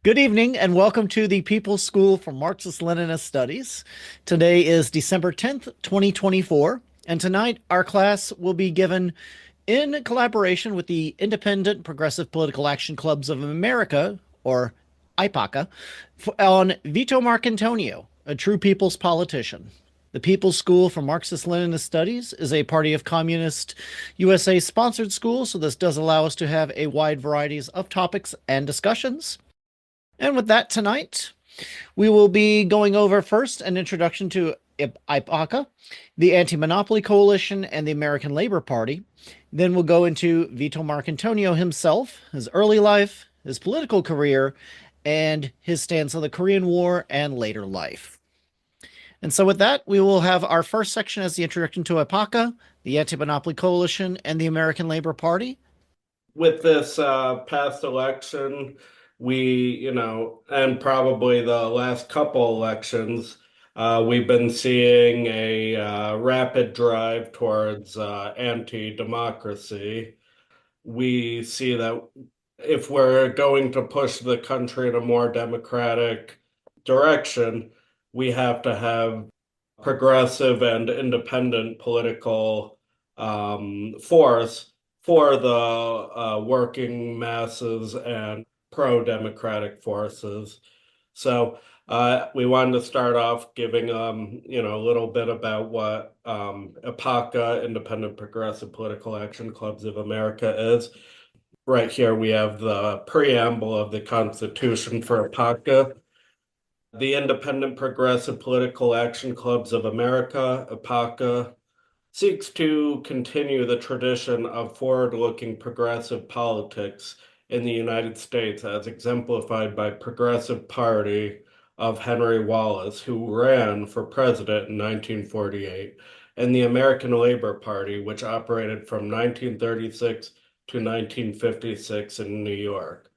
Good evening and welcome to the People's School for Marxist-Leninist Studies. Today is December 10th, 2024, and tonight our class will be given in collaboration with the Independent Progressive Political Action Clubs of America, or IPPACA, on Vito Marcantonio, a true people's politician. The People's School for Marxist-Leninist Studies is a Party of Communist USA sponsored school, so this does allow us to have a wide variety of topics and discussions. And with that, tonight, we will be going over first an introduction to IPPACA, the Anti-Monopoly Coalition, and the American Labor Party. Then we'll go into Vito Marcantonio himself, his early life, his political career, and his stance on the Korean War and later life. And so with that, we will have our first section as the introduction to IPPACA, the Anti-Monopoly Coalition, and the American Labor Party. With this past election, and probably the last couple elections, we've been seeing a rapid drive towards anti-democracy. We see that if we're going to push the country in a more democratic direction, we have to have progressive and independent political force for the working masses and pro-democratic forces. So we wanted to start off giving a little bit about what IPPACA, Independent Progressive Political Action Clubs of America, is. Right here we have the preamble of the Constitution for IPPACA. The Independent Progressive Political Action Clubs of America, IPPACA, seeks to continue the tradition of forward-looking progressive politics in the United States as exemplified by Progressive Party of Henry Wallace, who ran for president in 1948, and the American Labor Party, which operated from 1936 to 1956 in New York.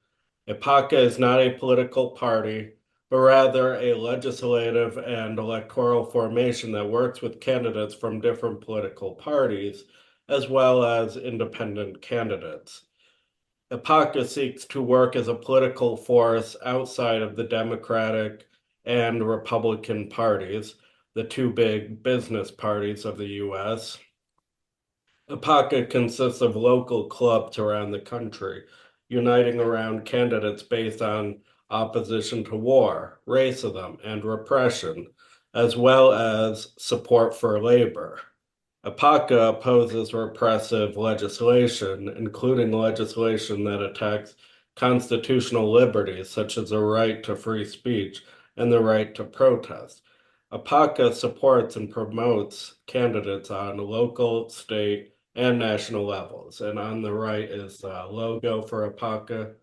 IPPACA is not a political party, but rather a legislative and electoral formation that works with candidates from different political parties, as well as independent candidates. IPPACA seeks to work as a political force outside of the Democratic and Republican parties, the two big business parties of the U.S. IPPACA consists of local clubs around the country, uniting around candidates based on opposition to war, racism, and repression, as well as support for labor. IPPACA opposes repressive legislation, including legislation that attacks constitutional liberties, such as the right to free speech and the right to protest. IPPACA supports and promotes candidates on local, state, and national levels. And on the right is the logo for IPPACA.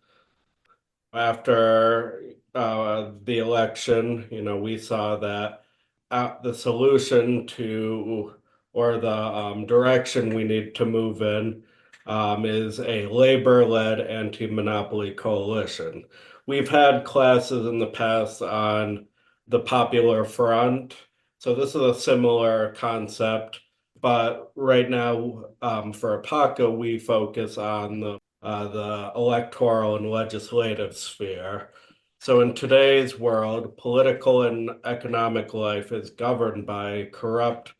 After the election, we saw that the solution to, or the direction we need to move in, is a labor-led anti-monopoly coalition. We've had classes in the past on the Popular Front, so this is a similar concept, but right now for IPPACA, we focus on the electoral and legislative sphere. So in today's world, political and economic life is governed by corrupt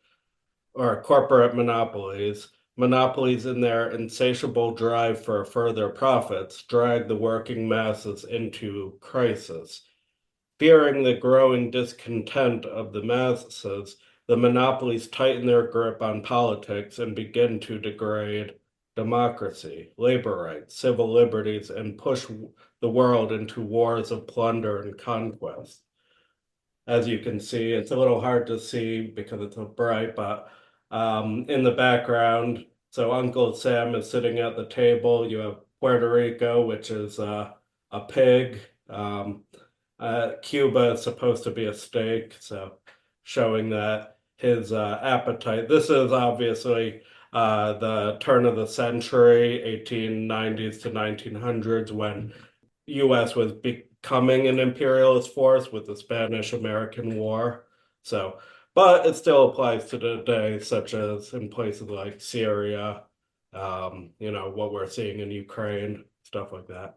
or corporate monopolies. Monopolies in their insatiable drive for further profits drag the working masses into crisis. Fearing the growing discontent of the masses, the monopolies tighten their grip on politics and begin to degrade democracy, labor rights, civil liberties, and push the world into wars of plunder and conquest. As you can see, it's a little hard to see because it's so bright, but in the background, so Uncle Sam is sitting at the table. You have Puerto Rico, which is a pig. Cuba is supposed to be a steak, so showing that his appetite. This is obviously the turn of the century, 1890s to 1900s, when U.S. was becoming an imperialist force with the Spanish-American War. So, but it still applies to today, such as in places like Syria, what we're seeing in Ukraine, stuff like that.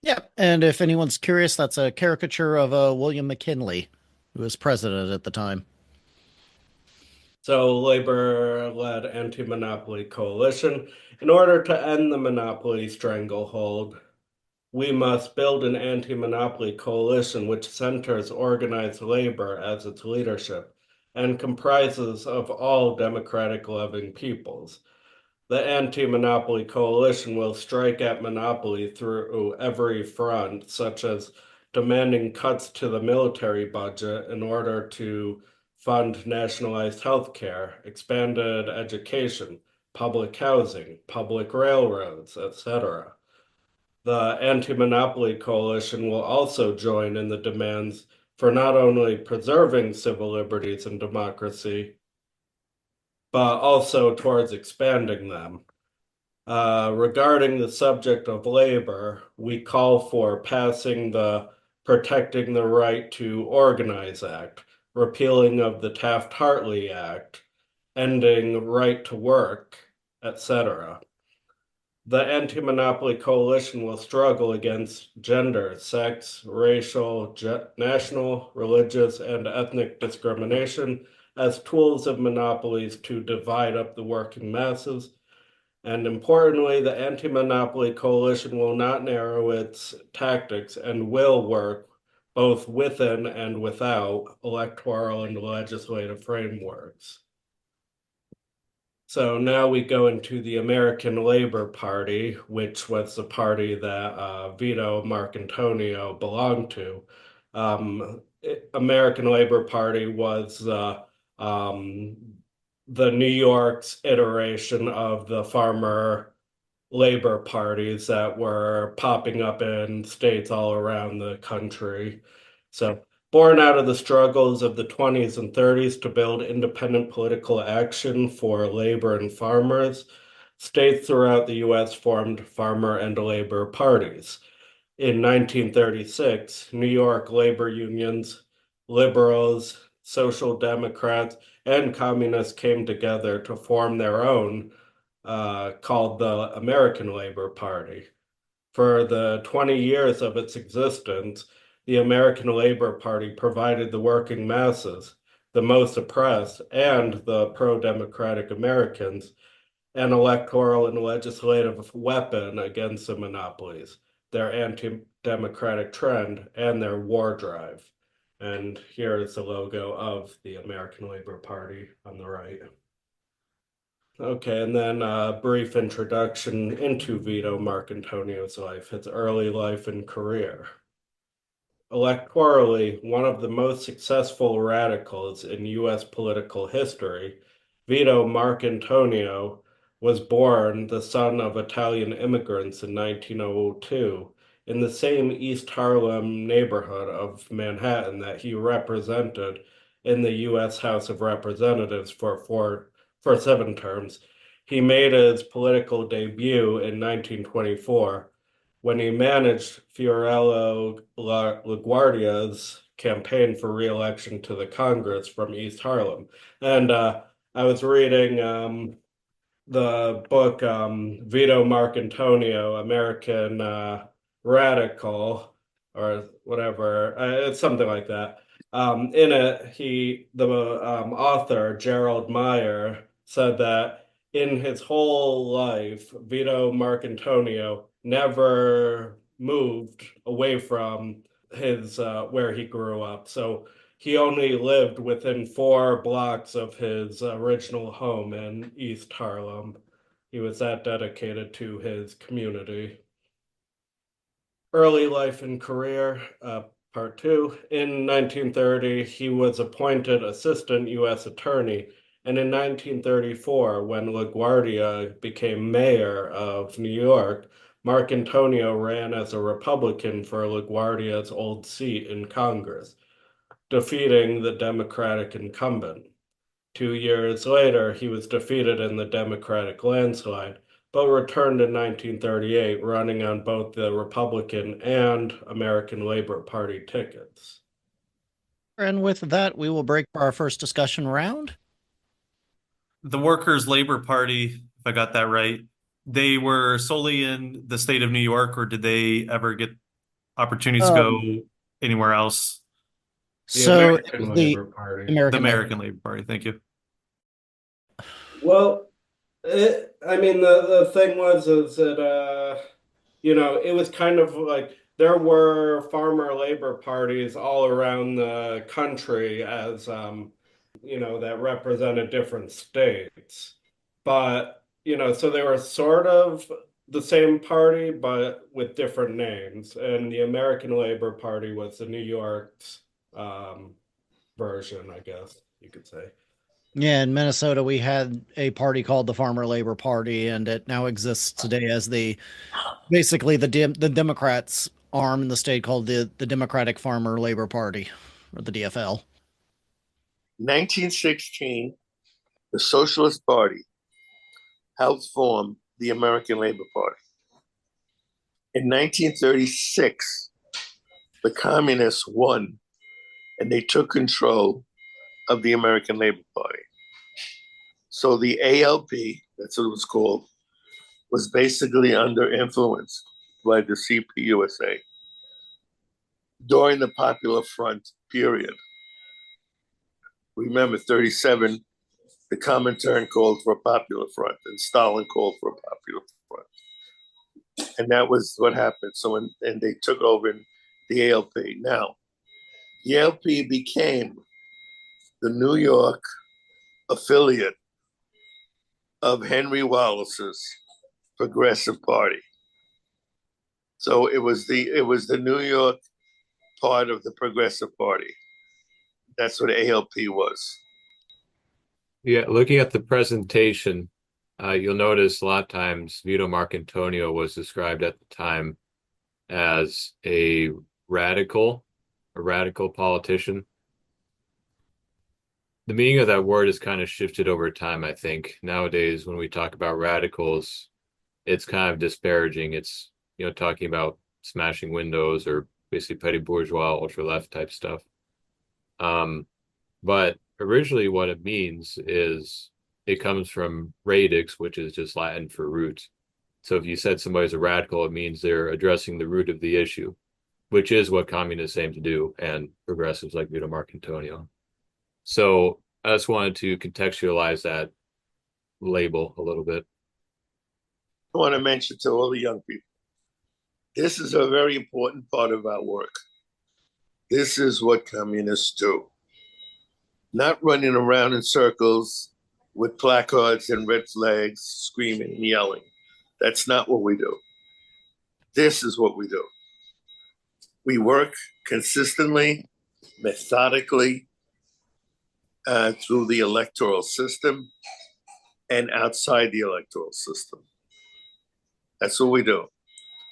Yeah, and if anyone's curious, that's a caricature of William McKinley, who was president at the time. So, labor led anti monopoly coalition. In order to end the monopoly stranglehold, we must build an anti monopoly coalition which centers organized labor as its leadership and comprises of all democratic loving peoples. The anti-monopoly coalition will strike at monopoly through every front, such as demanding cuts to the military budget in order to fund nationalized health care, expanded education, public housing, public railroads, etc. The anti-monopoly coalition will also join in the demands for not only preserving civil liberties and democracy, but also towards expanding them. Regarding the subject of labor, we call for passing the Protecting the Right to Organize Act, repealing of the Taft-Hartley Act, ending right to work, etc. The anti-monopoly coalition will struggle against gender, sex, racial, national, religious, and ethnic discrimination as tools of monopolies to divide up the working masses. And importantly, the anti-monopoly coalition will not narrow its tactics and will work both within and without electoral and legislative frameworks. So now we go into the American Labor Party, which was the party that Vito Marcantonio belonged to. American Labor Party was um, the New York's iteration of the farmer labor parties that were popping up in states all around the country. So, born out of the struggles of the 20s and 30s to build independent political action for labor and farmers, states throughout the US formed farmer and labor parties. In 1936, New York labor unions, liberals, social democrats, and communists came together to form their own called the American Labor Party. For the 20 years of its existence, the American Labor Party provided the working masses, the most oppressed, and the pro-democratic Americans an electoral and legislative weapon against the monopolies, their anti-democratic trend, and their war drive. And here is the logo of the American Labor Party on the right. Okay, and then a brief introduction into Vito Marcantonio's life, his early life and career. Electorally, one of the most successful radicals in U.S. political history, Vito Marcantonio was born the son of Italian immigrants in 1902 in the same East Harlem neighborhood of Manhattan that he represented in the U.S. House of Representatives for 7 terms. He made his political debut in 1924 when he managed Fiorello LaGuardia's campaign for re-election to the Congress from East Harlem. And I was reading the book Vito Marcantonio, American Radical, or whatever. It's something like that. In it, the author Gerald Meyer said that in his whole life, Vito Marcantonio never moved away from his where he grew up. So he only lived within 4 blocks of his original home in East Harlem. He was that dedicated to his community. Early life and career, part two. In 1930, he was appointed assistant U.S. attorney, and in 1934, when LaGuardia became mayor of New York, Marcantonio ran as a Republican for LaGuardia's old seat in Congress, defeating the Democratic incumbent. 2 years later, he was defeated in the Democratic landslide, but returned in 1938, running on both the Republican and American Labor Party tickets. And with that, we will break for our first discussion round. The Workers' Labor Party, if I got that right, they were solely in the state of New York, or did they ever get opportunities to go anywhere else. The So American the Labor Party. The American Labor. American Labor Party. Thank you. Well, I mean, the thing was is that it was kind of like there were farmer labor parties all around the country as that represented different states. But, so they were sort of the same party, but with different names. And the American Labor Party was the New York's version, I guess you could say. Yeah, in Minnesota, we had a party called the Farmer Labor Party, and it now exists today as basically the Democrats arm in the state called the Democratic Farmer Labor Party, or the DFL. 1916, the Socialist Party helped form the American Labor Party. In 1936, the communists won and they took control of the American Labor Party. So the ALP, that's what it was called, was basically under influence by the CPUSA during the Popular Front period. Remember, 37, the Comintern called for a Popular Front and Stalin called for a Popular Front. And that was what happened. So, and they took over the ALP. Now, the ALP became the New York affiliate of Henry Wallace's Progressive Party. So it was the New York part of the Progressive Party. That's what ALP was. Yeah, looking at the presentation, you'll notice a lot of times Vito Marcantonio was described at the time as a radical politician. The meaning of that word has kind of shifted over time, I think. Nowadays, when we talk about radicals, it's kind of disparaging. It's, talking about smashing windows or basically petty bourgeois, ultra-left type stuff. But originally what it means is it comes from radix, which is just Latin for root. So if you said somebody's a radical, it means they're addressing the root of the issue, which is what communists aim to do, and progressives like Vito Marcantonio. So I just wanted to contextualize that label a little bit. I want to mention to all the young people, this is a very important part of our work. This is what communists do. Not running around in circles with placards and red flags, screaming and yelling. That's not what we do. This is what we do. We work consistently, methodically, through the electoral system and outside the electoral system. That's what we do.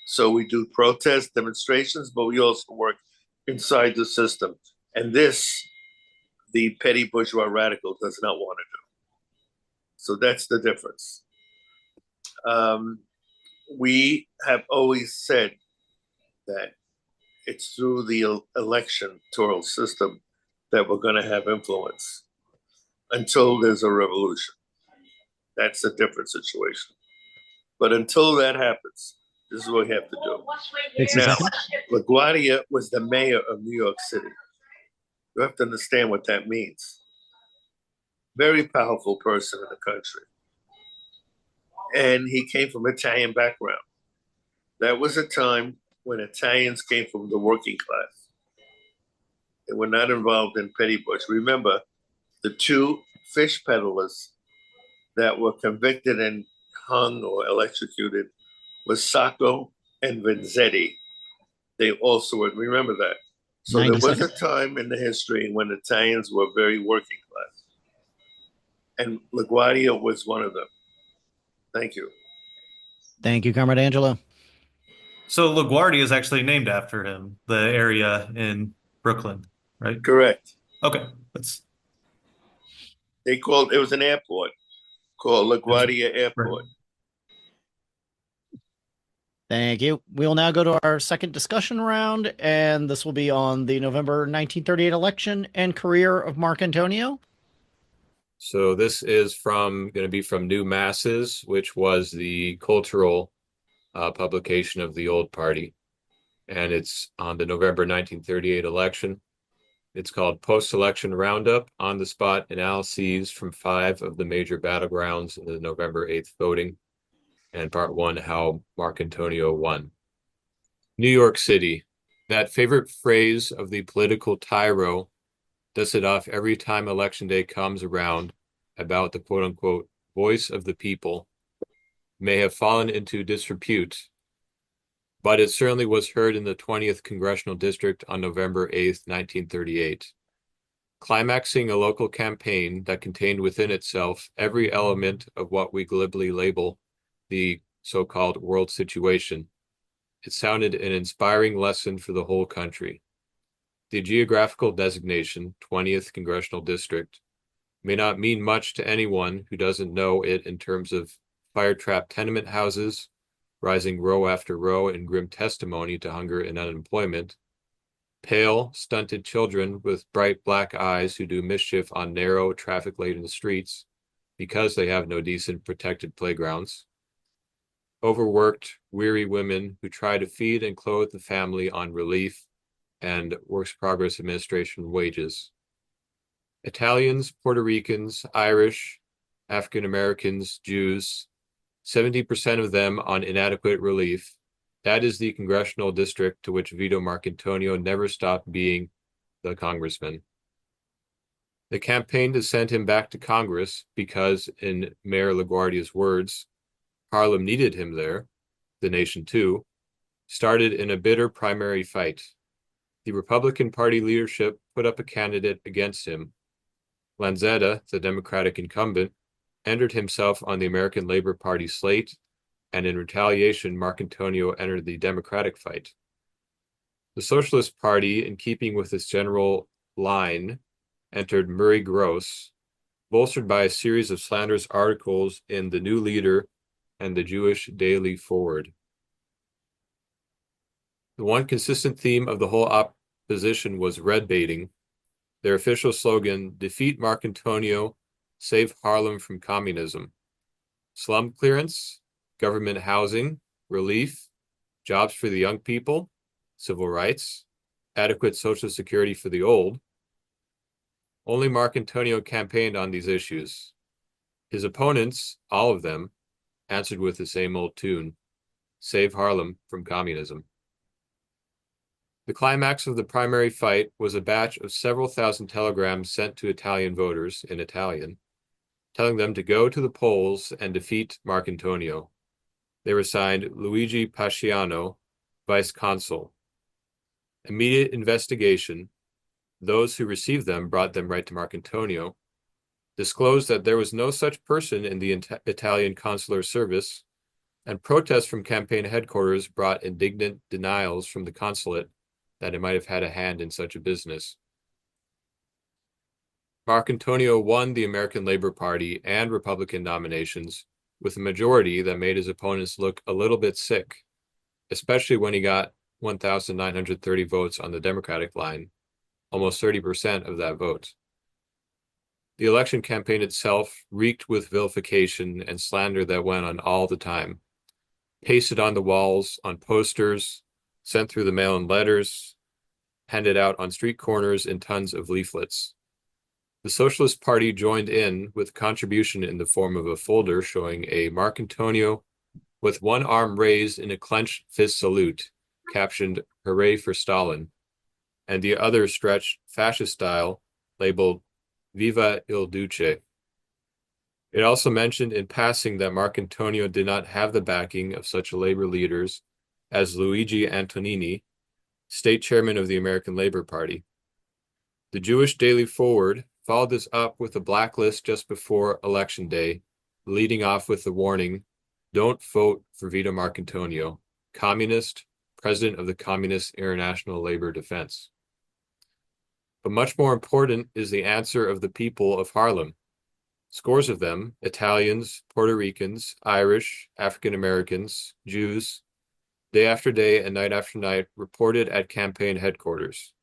So we do protest demonstrations, but we also work inside the system. And this, the petty bourgeois radical does not want to do. So that's the difference. We have always said that it's through the electoral system that we're going to have influence until there's a revolution. That's a different situation. But until that happens, this is what we have to do. Now, LaGuardia was the mayor of New York City. You have to understand what that means. Very powerful person in the country. And he came from Italian background. That was a time when Italians came from the working class. They were not involved in petty bush. Remember, the two fish peddlers that were convicted and hung or electrocuted was Sacco and Vanzetti. They also would remember that. So there was a time in the history when Italians were very working class. And LaGuardia was one of them. Thank you. Thank you, Comrade Angelo. So LaGuardia is actually named after him, the area in Brooklyn, right? Correct. Okay. It was an airport called LaGuardia Airport. Right. Thank you. We'll now go to our second discussion round, and this will be on the November 1938 election and career of Marcantonio. So this is going to be from New Masses, which was the cultural publication of the old party. and it's on the November 1938 election. It's called Post-Election Roundup, on-the-spot analyses from 5 of the major battlegrounds in the November 8th voting, and Part 1, How Marcantonio Won. New York City, that favorite phrase of the political tyro, does it off every time Election Day comes around about the quote-unquote voice of the people, may have fallen into disrepute, but it certainly was heard in the 20th Congressional District on November 8th, 1938. Climaxing a local campaign that contained within itself every element of what we glibly label the so-called world situation, it sounded an inspiring lesson for the whole country. The geographical designation, 20th Congressional District, may not mean much to anyone who doesn't know it in terms of fire-trapped tenement houses, rising row after row in grim testimony to hunger and unemployment, pale, stunted children with bright black eyes who do mischief on narrow, traffic-laden streets because they have no decent protected playgrounds, overworked, weary women who try to feed and clothe the family on relief and Works Progress Administration wages, Italians, Puerto Ricans, Irish, African Americans, Jews, 70% of them on inadequate relief. That is the congressional district to which Vito Marcantonio never stopped being the congressman. The campaign to send him back to Congress because, in Mayor LaGuardia's words, Harlem needed him there, the nation too, started in a bitter primary fight. The Republican Party leadership put up a candidate against him. Lanzetta, the Democratic incumbent, entered himself on the American Labor Party slate, and in retaliation, Marcantonio entered the Democratic fight. The Socialist Party, in keeping with its general line, entered Murray Gross, bolstered by a series of slanderous articles in The New Leader and the Jewish Daily Forward. The one consistent theme of the whole opposition was red baiting. Their official slogan, "Defeat Marcantonio, Save Harlem from Communism." Slum clearance, government housing, relief, jobs for the young people, civil rights, adequate Social Security for the old. Only Marcantonio campaigned on these issues. His opponents, all of them, answered with the same old tune, "Save Harlem from Communism." The climax of the primary fight was a batch of several thousand telegrams sent to Italian voters in Italian, telling them to go to the polls and defeat Marcantonio. They were signed Luigi Pasciano, vice consul. Immediate investigation, those who received them brought them right to Marcantonio, disclosed that there was no such person in the Italian consular service, and protests from campaign headquarters brought indignant denials from the consulate that it might have had a hand in such a business. Marcantonio won the American Labor Party and Republican nominations with a majority that made his opponents look a little bit sick, especially when he got 1,930 votes on the Democratic line, almost 30% of that vote. The election campaign itself reeked with vilification and slander that went on all the time, pasted on the walls, on posters, sent through the mail in letters, handed out on street corners in tons of leaflets. The Socialist Party joined in with contribution in the form of a folder showing a Marcantonio with one arm raised in a clenched fist salute, captioned "Hooray for Stalin," and the other stretched fascist style, labeled "Viva il Duce." It also mentioned in passing that Marcantonio did not have the backing of such labor leaders as Luigi Antonini, state chairman of the American Labor Party. The Jewish Daily Forward followed this up with a blacklist just before Election Day, leading off with the warning, "Don't vote for Vito Marcantonio, communist, president of the Communist International Labor Defense." But much more important is the answer of the people of Harlem. Scores of them, Italians, Puerto Ricans, Irish, African Americans, Jews, day after day and night after night, reported at campaign headquarters,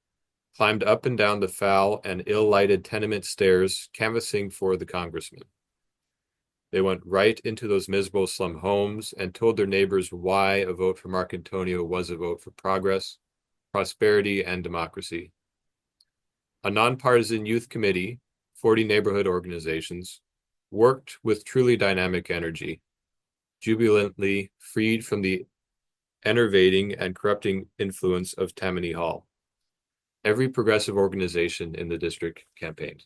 climbed up and down the foul and ill-lighted tenement stairs, canvassing for the congressman. They went right into those miserable slum homes and told their neighbors why a vote for Marcantonio was a vote for progress, prosperity, and democracy. A nonpartisan youth committee, 40 neighborhood organizations, worked with truly dynamic energy, jubilantly freed from the enervating and corrupting influence of Tammany Hall. Every progressive organization in the district campaigned.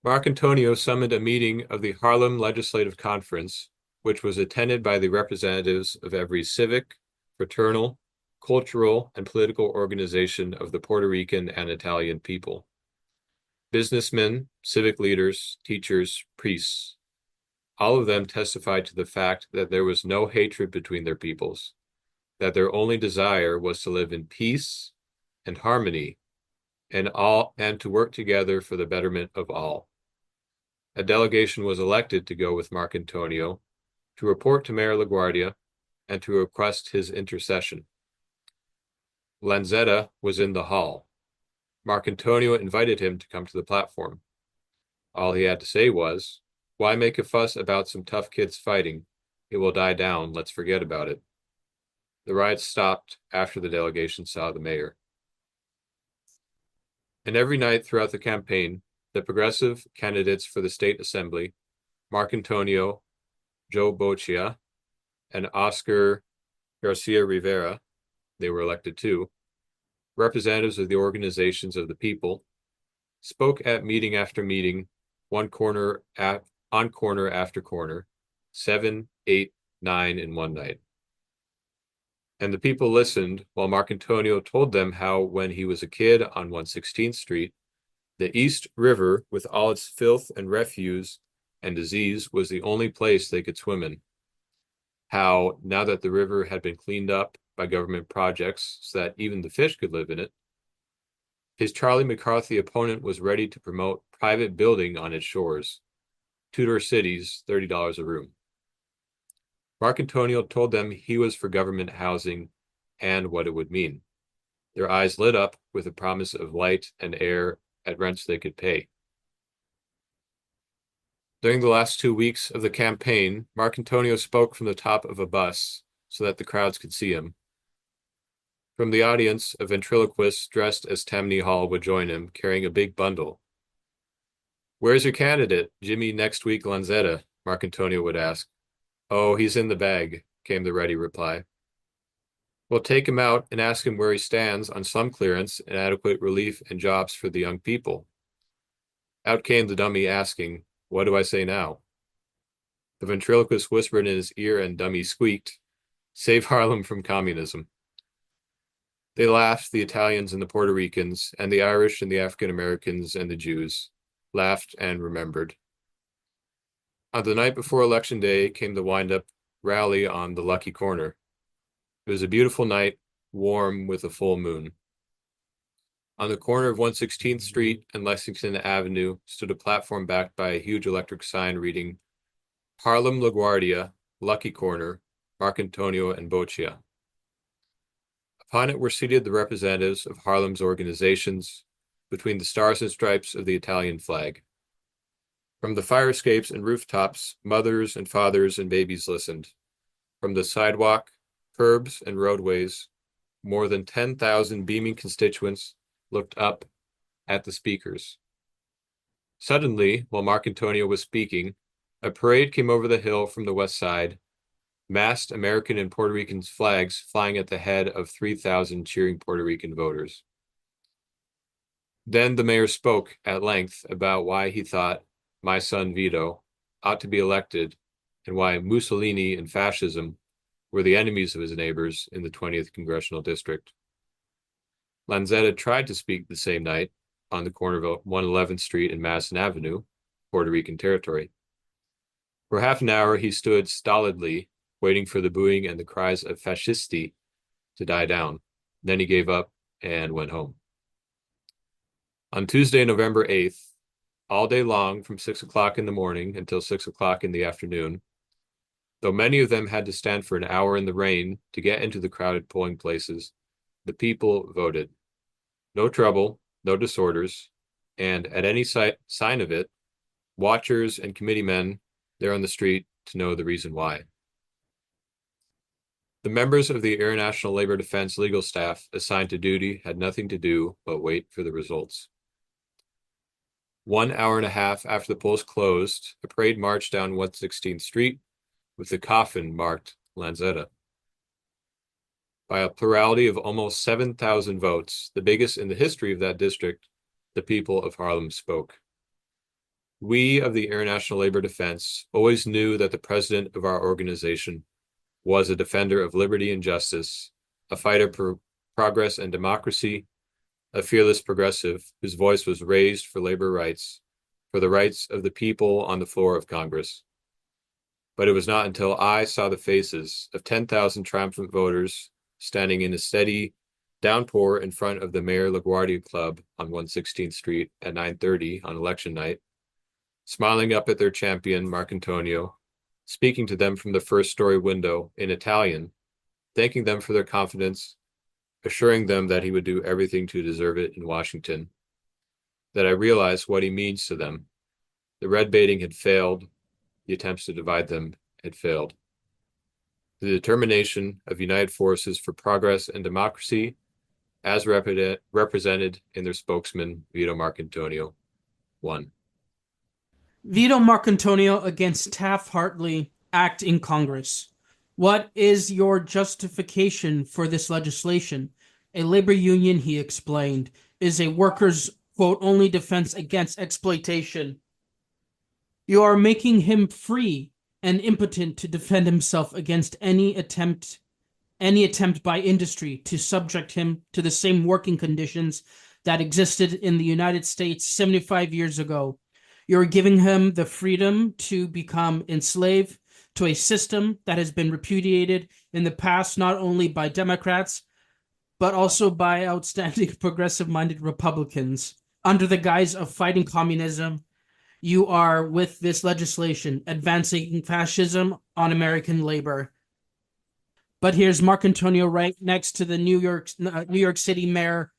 Marcantonio summoned a meeting of the Harlem Legislative Conference, which was attended by the representatives of every civic, fraternal, cultural, and political organization of the Puerto Rican and Italian people. Businessmen, civic leaders, teachers, priests, all of them testified to the fact that there was no hatred between their peoples, that their only desire was to live in peace and harmony, and to work together for the betterment of all. A delegation was elected to go with Marcantonio to report to Mayor LaGuardia and to request his intercession. Lanzetta was in the hall. Marcantonio invited him to come to the platform. All he had to say was, "Why make a fuss about some tough kids fighting? It will die down. Let's forget about it." The riots stopped after the delegation saw the mayor. And every night throughout the campaign, the progressive candidates for the state assembly, Marcantonio, Joe Boccia, and Oscar Garcia Rivera, they were elected too, representatives of the organizations of the people, spoke at meeting after meeting, on corner after corner, 7, 8, 9 in one night. And the people listened while Marcantonio told them how when he was a kid on 116th Street, the East River, with all its filth and refuse and disease, was the only place they could swim in. How, now that the river had been cleaned up by government projects so that even the fish could live in it, his Charlie McCarthy opponent was ready to promote private building on its shores. Tudor cities, $30 a room. Marcantonio told them he was for government housing and what it would mean. Their eyes lit up with the promise of light and air at rents they could pay. During the last 2 weeks of the campaign, Marcantonio spoke from the top of a bus so that the crowds could see him. From the audience, a ventriloquist dressed as Tammany Hall would join him, carrying a big bundle. "Where's your candidate, Jimmy next week Lanzetta?" Marcantonio would ask. "Oh, he's in the bag," came the ready reply. "We'll take him out and ask him where he stands on slum clearance and adequate relief and jobs for the young people." Out came the dummy asking, "What do I say now?" The ventriloquist whispered in his ear and dummy squeaked, "Save Harlem from communism." They laughed, the Italians and the Puerto Ricans, and the Irish and the African Americans and the Jews, laughed and remembered. On the night before Election Day came the wind-up rally on the Lucky Corner. It was a beautiful night, warm with a full moon. On the corner of 116th Street and Lexington Avenue stood a platform backed by a huge electric sign reading, "Harlem LaGuardia, Lucky Corner, Marcantonio and Boccia." Upon it were seated the representatives of Harlem's organizations between the stars and stripes of the Italian flag. From the fire escapes and rooftops, mothers and fathers and babies listened. From the sidewalk, curbs, and roadways, more than 10,000 beaming constituents looked up at the speakers. Suddenly, while Marcantonio was speaking, a parade came over the hill from the west side, massed American and Puerto Rican flags flying at the head of 3,000 cheering Puerto Rican voters. Then the mayor spoke at length about why he thought my son Vito ought to be elected and why Mussolini and fascism were the enemies of his neighbors in the 20th Congressional District. Lanzetta tried to speak the same night on the corner of 111th Street and Madison Avenue, Puerto Rican territory. For half an hour, he stood stolidly, waiting for the booing and the cries of fascisti to die down. Then he gave up and went home. On Tuesday, November 8th, all day long from 6 o'clock in the morning until 6 o'clock in the afternoon, though many of them had to stand for an hour in the rain to get into the crowded polling places, the people voted. No trouble, no disorders, and at any sign of it, watchers and committeemen They're on the street to know the reason why. The members of the Air National Labor Defense legal staff assigned to duty had nothing to do but wait for the results. 1 hour and a half after the polls closed, a parade marched down 116th Street with the coffin marked Lanzetta. By a plurality of almost 7,000 votes, the biggest in the history of that district, the people of Harlem spoke. We of the Air National Labor Defense always knew that the president of our organization was a defender of liberty and justice, a fighter for progress and democracy, a fearless progressive whose voice was raised for labor rights, for the rights of the people on the floor of Congress. But it was not until I saw the faces of 10,000 triumphant voters standing in a steady downpour in front of the Mayor LaGuardia Club on 116th Street at 9:30 on election night, smiling up at their champion, Marcantonio, speaking to them from the first-story window in Italian, thanking them for their confidence, assuring them that he would do everything to deserve it in Washington, that I realized what he means to them. The red baiting had failed. The attempts to divide them had failed. The determination of united forces for progress and democracy, as represented in their spokesman, Vito Marcantonio, won. Vito Marcantonio against Taft-Hartley Act in Congress. What is your justification for this legislation? A labor union, he explained, is a workers' quote only defense against exploitation. You are making him free and impotent to defend himself against any attempt by industry to subject him to the same working conditions that existed in the United States 75 years ago. You're giving him the freedom to become enslaved to a system that has been repudiated in the past not only by Democrats, but also by outstanding progressive-minded Republicans. Under the guise of fighting communism, you are, with this legislation, advancing fascism on American labor. But here's Marcantonio right next to the New York City mayor.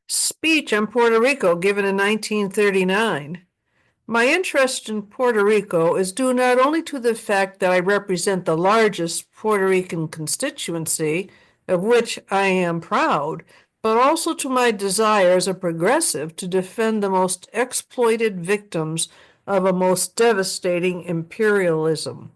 Speech on Puerto Rico given in 1939. My interest in Puerto Rico is due not only to the fact that I represent the largest Puerto Rican constituency, of which I am proud, but also to my desire as a progressive to defend the most exploited victims of a most devastating imperialism.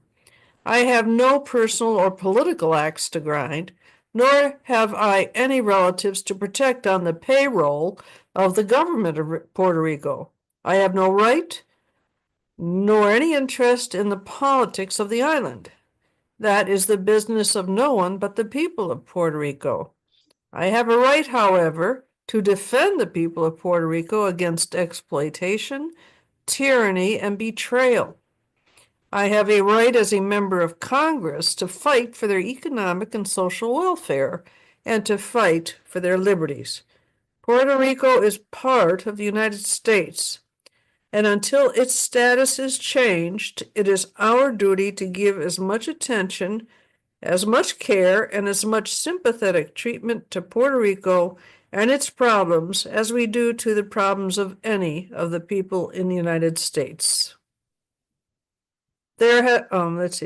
I have no personal or political axe to grind, nor have I any relatives to protect on the payroll of the government of Puerto Rico. I have no right nor any interest in the politics of the island. That is the business of no one but the people of Puerto Rico. I have a right, however, to defend the people of Puerto Rico against exploitation, tyranny, and betrayal. I have a right as a member of Congress to fight for their economic and social welfare and to fight for their liberties. Puerto Rico is part of the United States, and until its status is changed, it is our duty to give as much attention, as much care, and as much sympathetic treatment to Puerto Rico and its problems as we do to the problems of any of the people in the United States.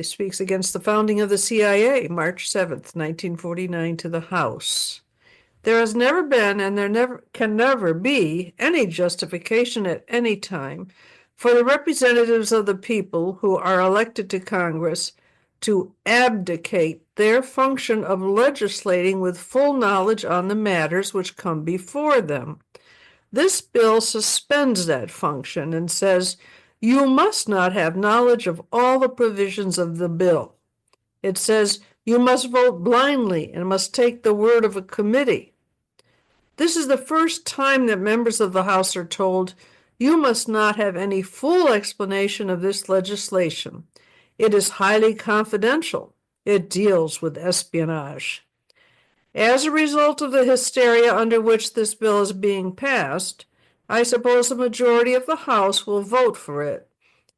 Speaks against the founding of the CIA, March 7th, 1949, to the House. There has never been, and there can never be, any justification at any time for the representatives of the people who are elected to Congress to abdicate their function of legislating with full knowledge on the matters which come before them. This bill suspends that function and says, you must not have knowledge of all the provisions of the bill. It says you must vote blindly and must take the word of a committee. This is the first time that members of the House are told, you must not have any full explanation of this legislation. It is highly confidential. It deals with espionage. As a result of the hysteria under which this bill is being passed, I suppose the majority of the House will vote for it,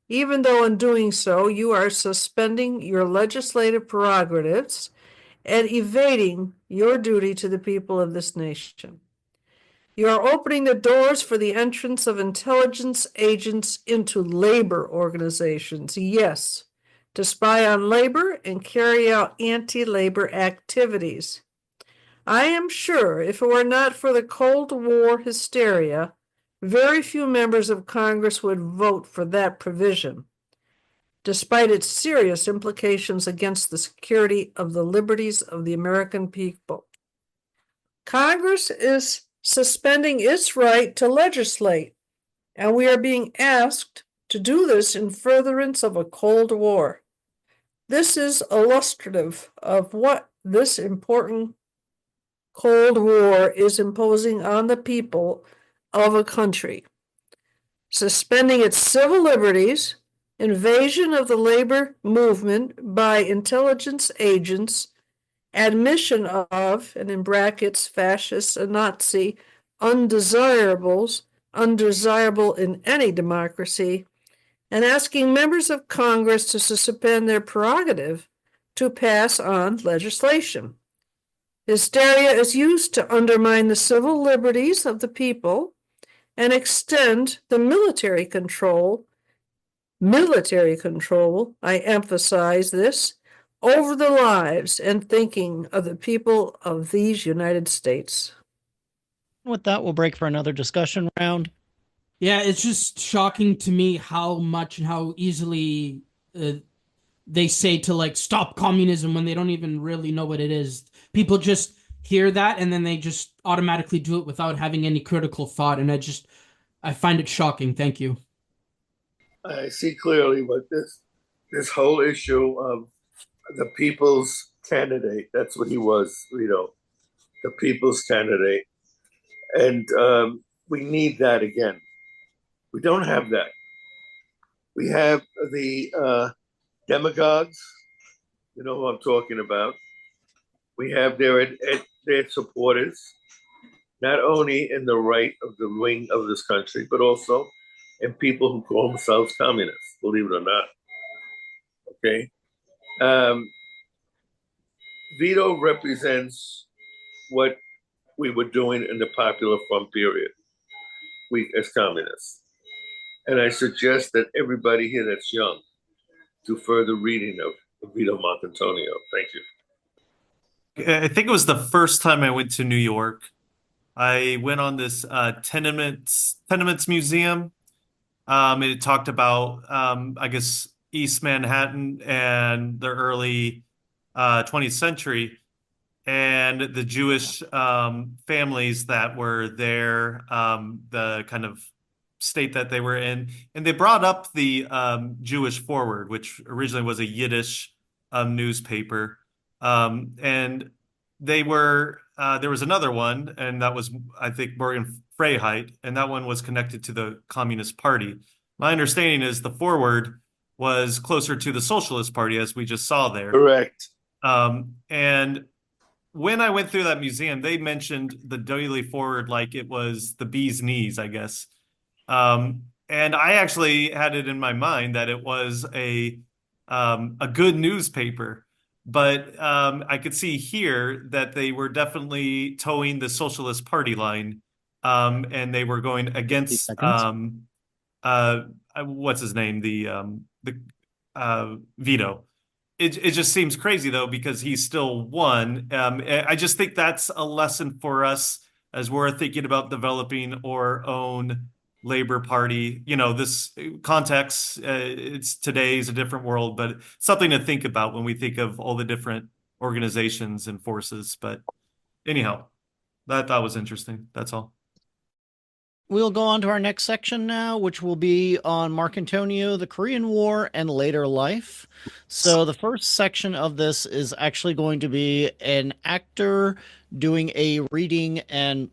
even though in doing so you are suspending your legislative prerogatives and evading your duty to the people of this nation. You are opening the doors for the entrance of intelligence agents into labor organizations, yes, to spy on labor and carry out anti-labor activities. I am sure if it were not for the Cold War hysteria, very few members of Congress would vote for that provision, despite its serious implications against the security of the liberties of the American people. Congress is suspending its right to legislate, and we are being asked to do this in furtherance of a Cold War. This is illustrative of what this important Cold War is imposing on the people of a country. Suspending its civil liberties, invasion of the labor movement by intelligence agents, admission of, and in brackets, fascists and Nazi, undesirables, undesirable in any democracy, and asking members of Congress to suspend their prerogative to pass on legislation. Hysteria is used to undermine the civil liberties of the people and extend the military control, I emphasize this, over the lives and thinking of the people of these United States. With that, we'll break for another discussion round. Yeah, it's just shocking to me how much and how easily they say to like stop communism when they don't even really know what it is. People just hear that and then they just automatically do it without having any critical thought, and I find it shocking. Thank you. I see clearly what this whole issue of the people's candidate, that's what he was, Vito, the people's candidate. And we need that again. We don't have that. We have the demagogues, you know who I'm talking about. We have their supporters, not only in the right of the wing of this country, but also in people who call themselves communists, believe it or not. Okay? Vito represents what we were doing in the Popular Front period, we as communists. And I suggest that everybody here that's young do further reading of Vito Marcantonio. Thank you. I think it was the first time I went to New York. I went on this tenements museum. It talked about, I guess, East Manhattan and the early 20th century and the Jewish families that were there, the kind of state that they were in. And they brought up the Jewish Forward, which originally was a Yiddish newspaper. And they were, there was another one, and that was, I think, Morgan Freiheit, and that one was connected to the Communist Party. My understanding is the Forward was closer to the Socialist Party, as we just saw there. Correct. And when I went through that museum, they mentioned the Daily Forward like it was the bee's knees, I guess. And I actually had it in my mind that it was a good newspaper. But I could see here that they were definitely towing the Socialist Party line, and they were going against what's his name, the Vito. It just seems crazy though because he still won. I just think that's a lesson for us as we're thinking about developing our own Labor Party. You know, this context, it's today's a different world, but something to think about when we think of all the different organizations and forces. But anyhow, that was interesting. That's all. We'll go on to our next section now, which will be on Marcantonio, the Korean War, and later life. So the first section of this is actually going to be an actor doing a reading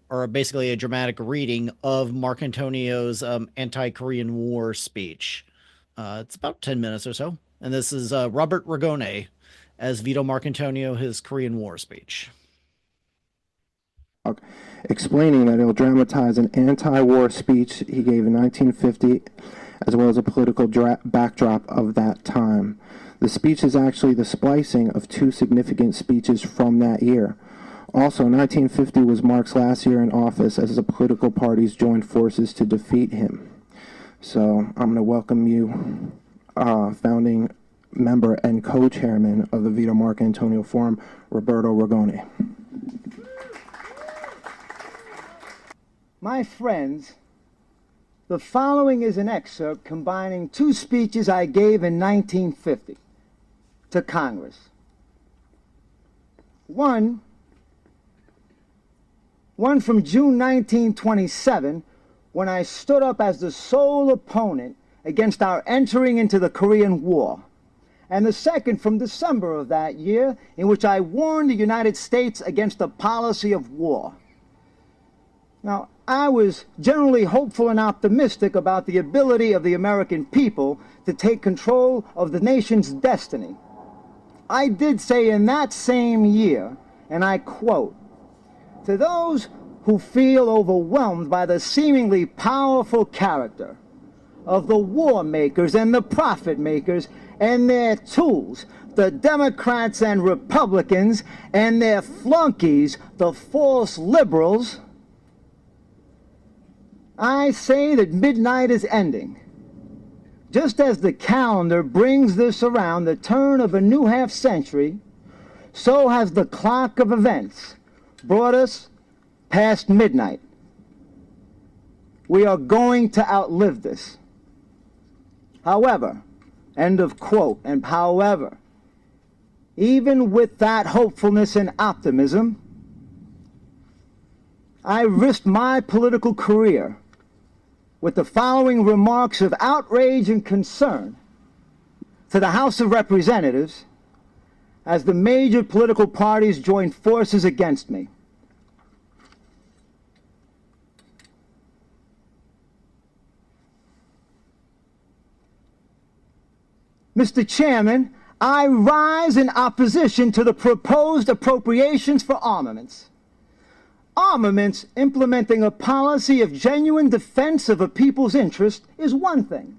or basically a dramatic reading of Marcantonio's anti-Korean War speech. It's about 10 minutes or so. And this is Robert Ragone as Vito Marcantonio, his Korean War speech. Explaining that he'll dramatize an anti-war speech he gave in 1950, as well as a political backdrop of that time. The speech is actually the splicing of two significant speeches from that year. Also, 1950 was Marx's last year in office as the political parties joined forces to defeat him. So I'm going to welcome you, founding member and co-chairman of the Vito Marcantonio Forum, Roberto Ragone. My friends, the following is an excerpt combining two speeches I gave in 1950 to Congress. One from June 1927, when I stood up as the sole opponent against our entering into the Korean War. And the second from December of that year, in which I warned the United States against a policy of war. Now, I was generally hopeful and optimistic about the ability of the American people to take control of the nation's destiny. I did say in that same year, and I quote, "To those who feel overwhelmed by the seemingly powerful character of the war makers and the profit makers and their tools, the Democrats and Republicans and their flunkies, the false liberals, I say that midnight is ending. Just as the calendar brings this around the turn of a new half-century, so has the clock of events brought us past midnight. We are going to outlive this. However," end of quote, and however, even with that hopefulness and optimism, I risked my political career with the following remarks of outrage and concern to the House of Representatives as the major political parties joined forces against me. Mr. Chairman, I rise in opposition to the proposed appropriations for armaments. Armaments implementing a policy of genuine defense of a people's interest is one thing.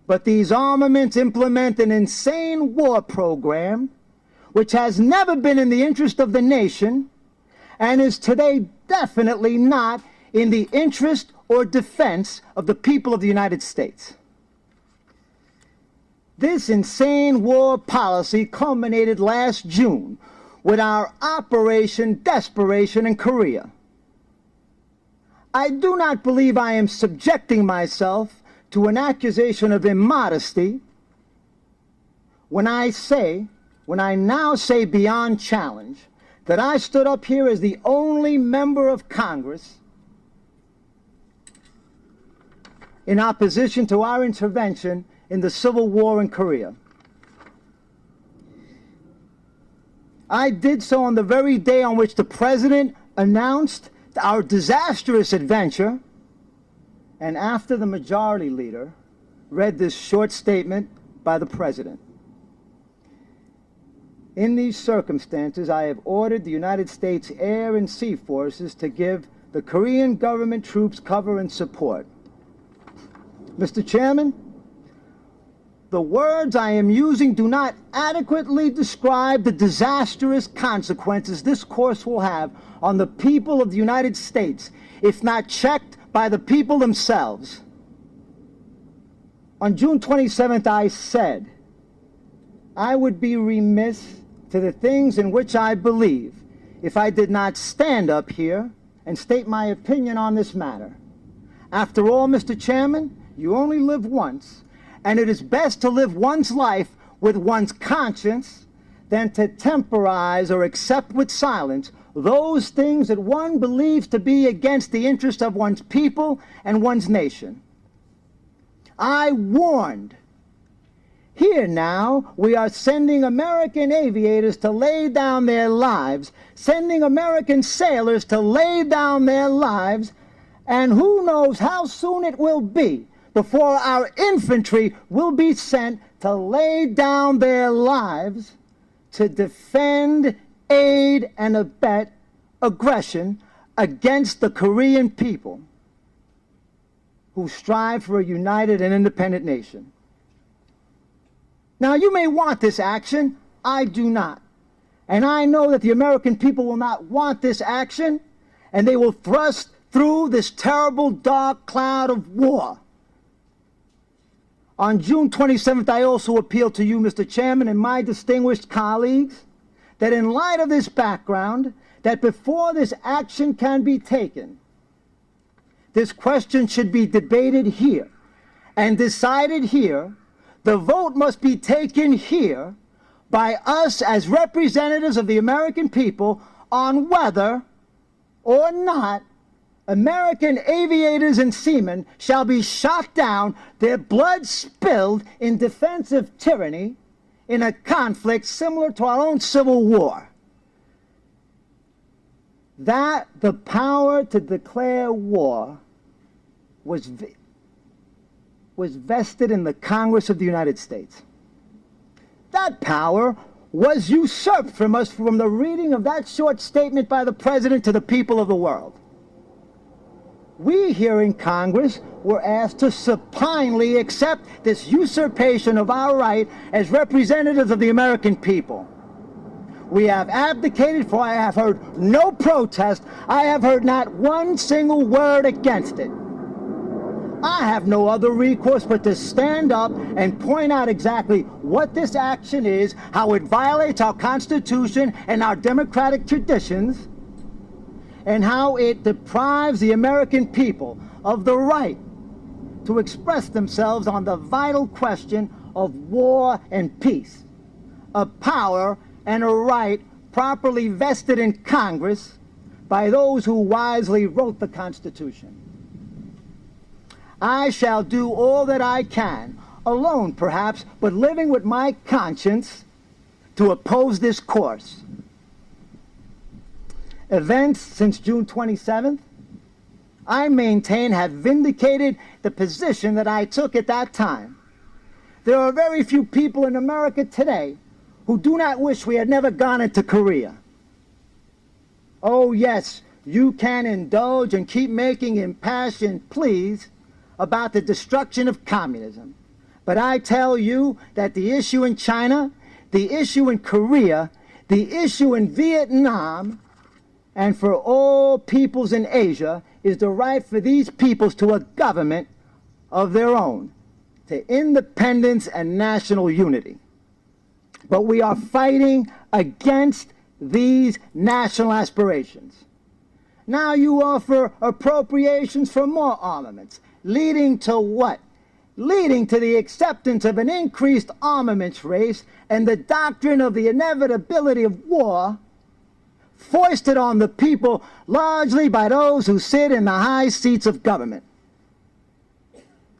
But these armaments implement an insane war program which has never been in the interest of the nation and is today definitely not in the interest or defense of the people of the United States. This insane war policy culminated last June with our Operation Desperation in Korea. I do not believe I am subjecting myself to an accusation of immodesty when I now say beyond challenge that I stood up here as the only member of Congress in opposition to our intervention in the Civil War in Korea. I did so on the very day on which the President announced our disastrous adventure, and after the Majority Leader read this short statement by the President. In these circumstances, I have ordered the United States Air and Sea Forces to give the Korean government troops cover and support. Mr. Chairman, the words I am using do not adequately describe the disastrous consequences this course will have on the people of the United States, if not checked by the people themselves. On June 27th, I said, I would be remiss to the things in which I believe if I did not stand up here and state my opinion on this matter. After all, Mr. Chairman, you only live once, and it is best to live one's life with one's conscience than to temporize or accept with silence those things that one believes to be against the interest of one's people and one's nation. I warned. Here now, we are sending American aviators to lay down their lives, sending American sailors to lay down their lives, and who knows how soon it will be before our infantry will be sent to lay down their lives to defend, aid, and abet aggression against the Korean people who strive for a united and independent nation. Now, you may want this action. I do not. And I know that the American people will not want this action, and they will thrust through this terrible dark cloud of war. On June 27th, I also appeal to you, Mr. Chairman, and my distinguished colleagues, that in light of this background, that before this action can be taken, this question should be debated here and decided here. The vote must be taken here by us as representatives of the American people on whether or not American aviators and seamen shall be shot down, their blood spilled in defense of tyranny in a conflict similar to our own Civil War. That the power to declare war was vested in the Congress of the United States. That power was usurped from us from the reading of that short statement by the President to the people of the world. We here in Congress were asked to supinely accept this usurpation of our right as representatives of the American people. We have abdicated, for I have heard no protest. I have heard not one single word against it. I have no other recourse but to stand up and point out exactly what this action is, how it violates our Constitution and our democratic traditions, and how it deprives the American people of the right to express themselves on the vital question of war and peace, a power and a right properly vested in Congress by those who wisely wrote the Constitution. I shall do all that I can, alone perhaps, but living with my conscience, to oppose this course. Events since June 27th, I maintain, have vindicated the position that I took at that time. There are very few people in America today who do not wish we had never gone into Korea. Oh yes, you can indulge and keep making impassioned pleas about the destruction of communism. But I tell you that the issue in China, the issue in Korea, the issue in Vietnam, and for all peoples in Asia is the right for these peoples to a government of their own, to independence and national unity. But we are fighting against these national aspirations. Now you offer appropriations for more armaments, leading to what? Leading to the acceptance of an increased armaments race and the doctrine of the inevitability of war, foisted on the people largely by those who sit in the high seats of government.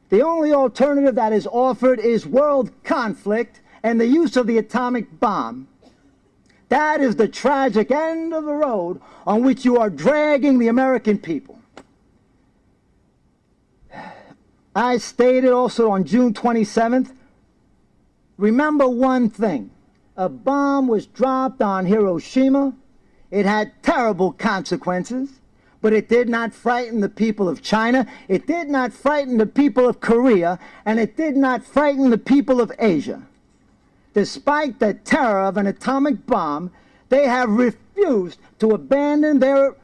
The only alternative that is offered is world conflict and the use of the atomic bomb. That is the tragic end of the road on which you are dragging the American people. I stated also on June 27th, remember one thing, a bomb was dropped on Hiroshima. It had terrible consequences, but it did not frighten the people of China, it did not frighten the people of Korea, and it did not frighten the people of Asia. Despite the terror of an atomic bomb, they have refused to abandon their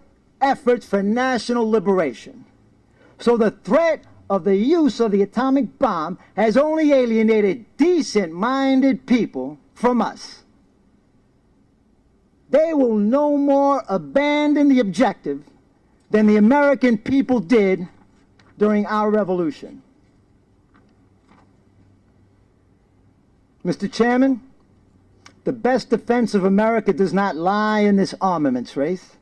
efforts for national liberation. So the threat of the use of the atomic bomb has only alienated decent-minded people from us. They will no more abandon the objective than the American people did during our revolution. Mr. Chairman, the best defense of America does not lie in this armaments race.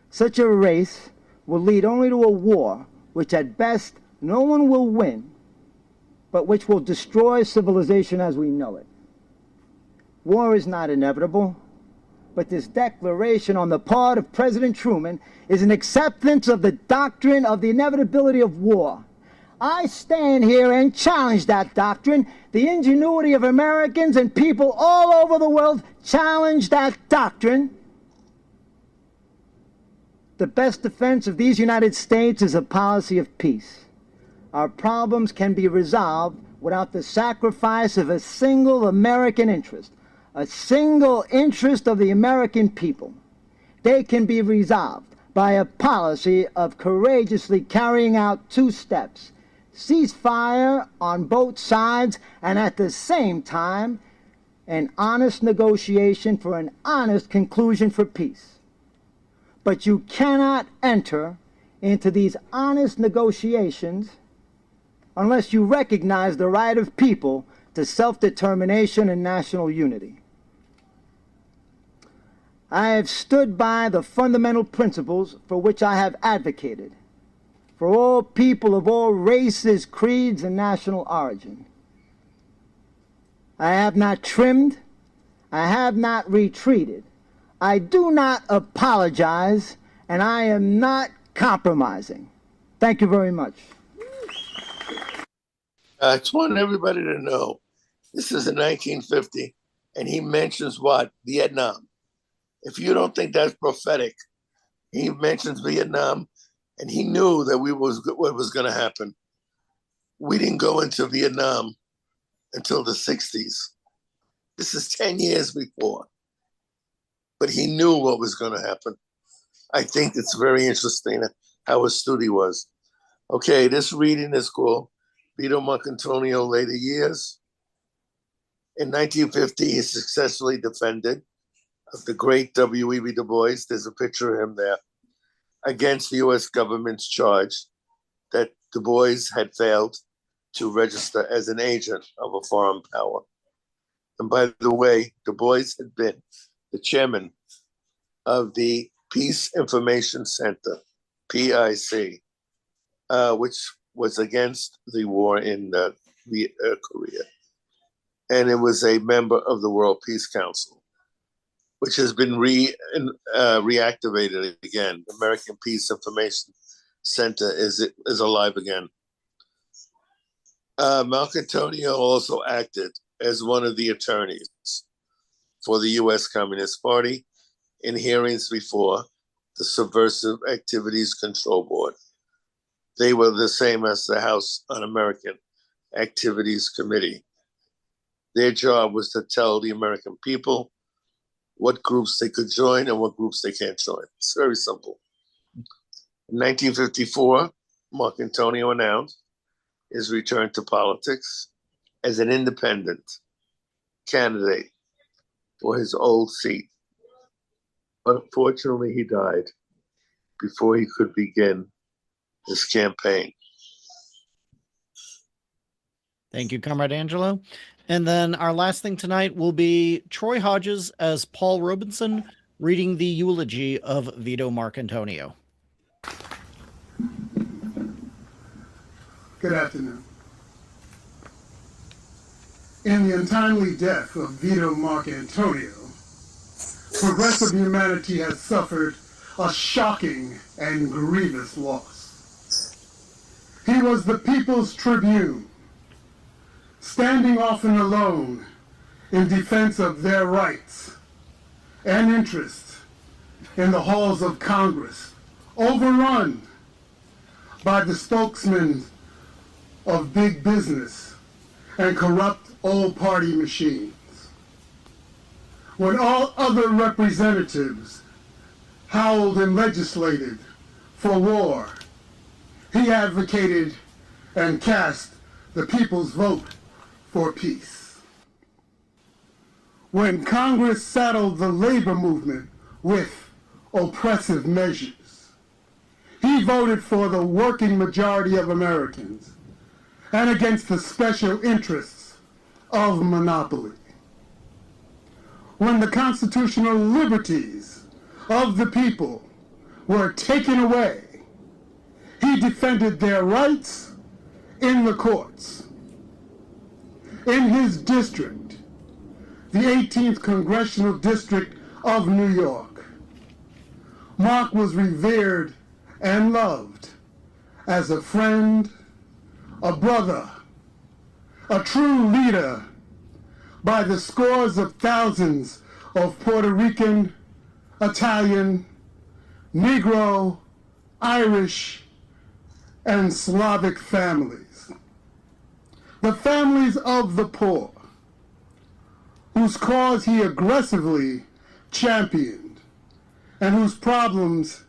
Such a race will lead only to a war which at best no one will win, but which will destroy civilization as we know it. War is not inevitable, but this declaration on the part of President Truman is an acceptance of the doctrine of the inevitability of war. I stand here and challenge that doctrine. The ingenuity of Americans and people all over the world challenge that doctrine. The best defense of these United States is a policy of peace. Our problems can be resolved without the sacrifice of a single American interest, a single interest of the American people, they can be resolved by a policy of courageously carrying out two steps: ceasefire on both sides, and at the same time, an honest negotiation for an honest conclusion for peace. But you cannot enter into these honest negotiations unless you recognize the right of people to self-determination and national unity. I have stood by the fundamental principles for which I have advocated, for all people of all races, creeds, and national origin. I have not trimmed, I have not retreated, I do not apologize, and I am not compromising. Thank you very much. I just want everybody to know, this is in 1950, and he mentions what? Vietnam. If you don't think that's prophetic, he mentions Vietnam, and he knew that what was going to happen. We didn't go into Vietnam until the 60s. This is 10 years before. But he knew what was going to happen. I think it's very interesting how astute he was. Okay, this reading is called Vito Marcantonio, Later Years. In 1950, he successfully defended the great W.E.B. Du Bois, there's a picture of him there, against the U.S. government's charge that Du Bois had failed to register as an agent of a foreign power. And by the way, Du Bois had been the chairman of the Peace Information Center, PIC, which was against the war in Korea. And it was a member of the World Peace Council, which has been reactivated again. The American Peace Information Center is alive again. Marcantonio also acted as one of the attorneys for the U.S. Communist Party in hearings before the Subversive Activities Control Board. They were the same as the House Un-American Activities Committee. Their job was to tell the American people what groups they could join and what groups they can't join. It's very simple. In 1954, Marcantonio announced his return to politics as an independent candidate for his old seat. Unfortunately, he died before he could begin his campaign. Thank you, Comrade Angelo. And then our last thing tonight will be Troy Hodges as Paul Robeson reading the eulogy of Vito Marcantonio. Good afternoon. In the untimely death of Vito Marcantonio, progressive humanity has suffered a shocking and grievous loss. He was the people's tribune, standing often alone in defense of their rights and interests in the halls of Congress, overrun by the spokesmen of big business and corrupt old party machines. When all other representatives howled and legislated for war, he advocated and cast the people's vote for peace. When Congress saddled the labor movement with oppressive measures, he voted for the working majority of Americans and against the special interests of monopoly. When the constitutional liberties of the people were taken away, he defended their rights in the courts. In his district, the 18th Congressional District of New York, Mark was revered and loved as a friend, a brother, a true leader by the scores of thousands of Puerto Rican, Italian, Negro, Irish, and Slavic families. The families of the poor, whose cause he aggressively championed, and whose problems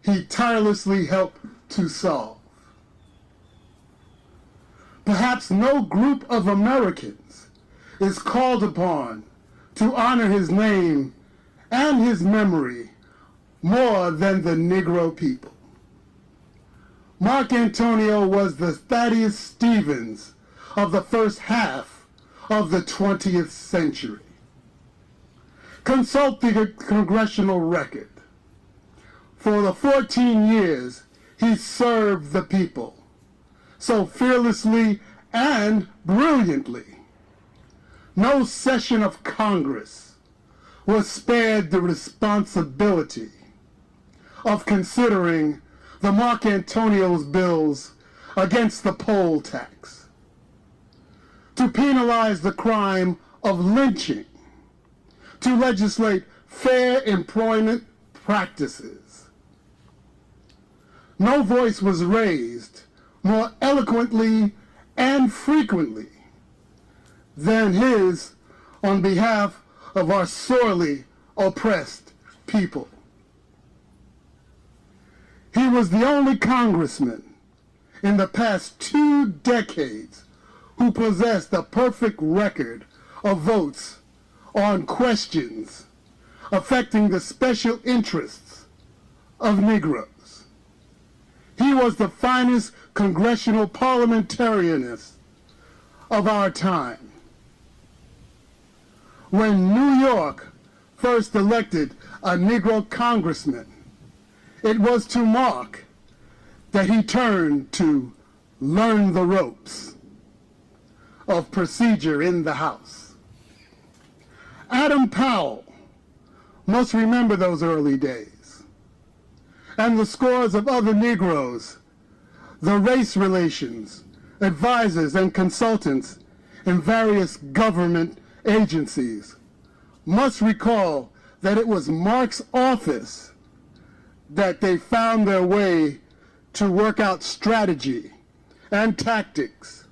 he tirelessly helped to solve. Perhaps no group of Americans is called upon to honor his name and his memory more than the Negro people. Marcantonio was the Thaddeus Stevens of the first half of the 20th century. Consult the congressional record. For the 14 years he served the people, so fearlessly and brilliantly. No session of Congress was spared the responsibility of considering the Marcantonio's bills against the poll tax, to penalize the crime of lynching, to legislate fair employment practices. No voice was raised more eloquently and frequently than his on behalf of our sorely oppressed people. He was the only congressman in the past 2 decades who possessed a perfect record of votes on questions affecting the special interests of Negroes. He was the finest congressional parliamentarianist of our time. When New York first elected a Negro congressman, it was to mark that he turned to learn the ropes of procedure in the House. Adam Powell must remember those early days, and the scores of other Negroes, the race relations, advisors, and consultants in various government agencies must recall that it was Mark's office that they found their way to work out strategy and tactics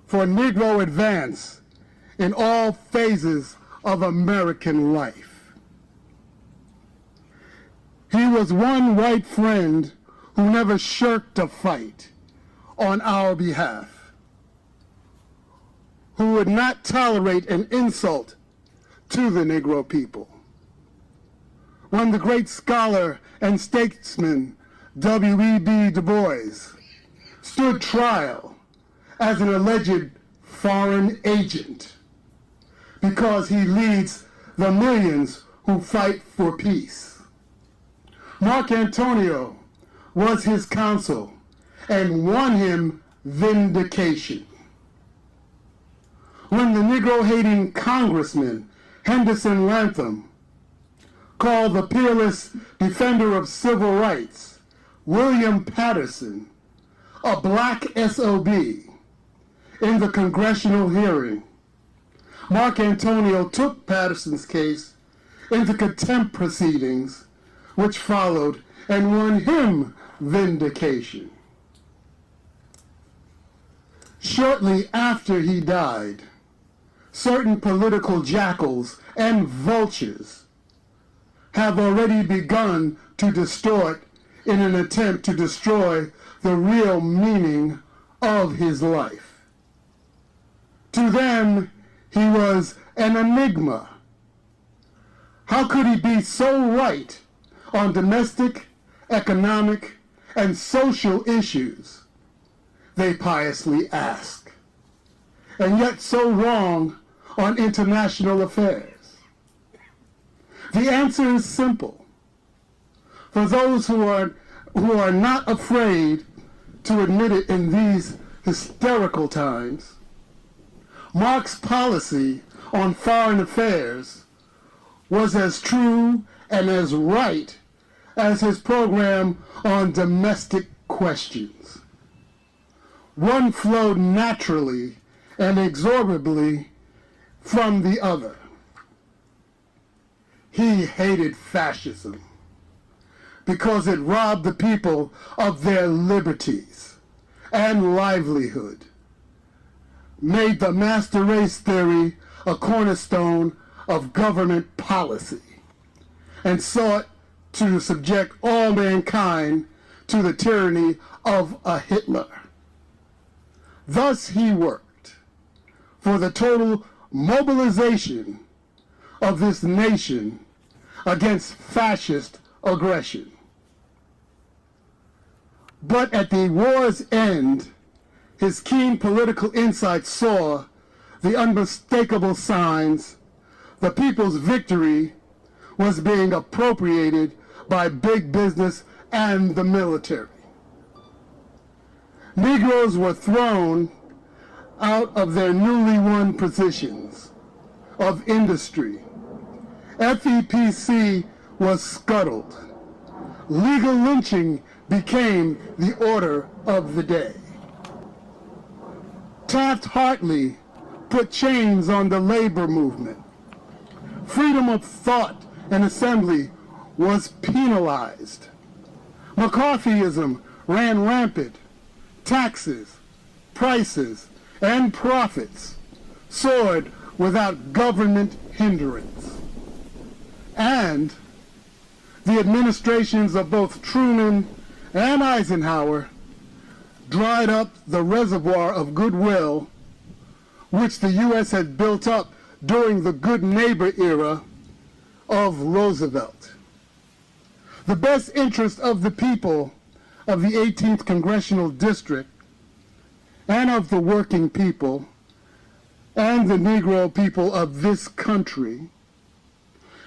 for Negro advance in all phases of American life. He was one white friend who never shirked a fight on our behalf, who would not tolerate an insult to the Negro people. When the great scholar and statesman W.E.B. Du Bois stood trial as an alleged foreign agent because he leads the millions who fight for peace. Marcantonio was his counsel and won him vindication. When the Negro-hating Congressman Henderson Latham called the peerless defender of civil rights, William Patterson, a black SOB in the congressional hearing, Marcantonio took Patterson's case into contempt proceedings, which followed, and won him vindication. Shortly after he died, certain political jackals and vultures have already begun to distort in an attempt to destroy the real meaning of his life. To them, he was an enigma. How could he be so right on domestic, economic, and social issues, they piously ask, and yet so wrong on international affairs? The answer is simple. For those who are not afraid to admit it in these hysterical times, Mark's policy on foreign affairs was as true and as right as his program on domestic questions. One flowed naturally and inexorably from the other. He hated fascism because it robbed the people of their liberties and livelihood, made the master race theory a cornerstone of government policy and sought to subject all mankind to the tyranny of a Hitler. Thus he worked for the total mobilization of this nation against fascist aggression. But at the war's end, his keen political insight saw the unmistakable signs the people's victory was being appropriated by big business and the military. Negroes were thrown out of their newly won positions of industry. FEPC was scuttled. Legal lynching became the order of the day. Taft-Hartley put chains on the labor movement. Freedom of thought and assembly was penalized. McCarthyism ran rampant. Taxes, prices, and profits soared without government hindrance. And the administrations of both Truman and Eisenhower dried up the reservoir of goodwill which the U.S. had built up during the good neighbor era of Roosevelt. The best interest of the people of the 18th Congressional District and of the working people and the Negro people of this country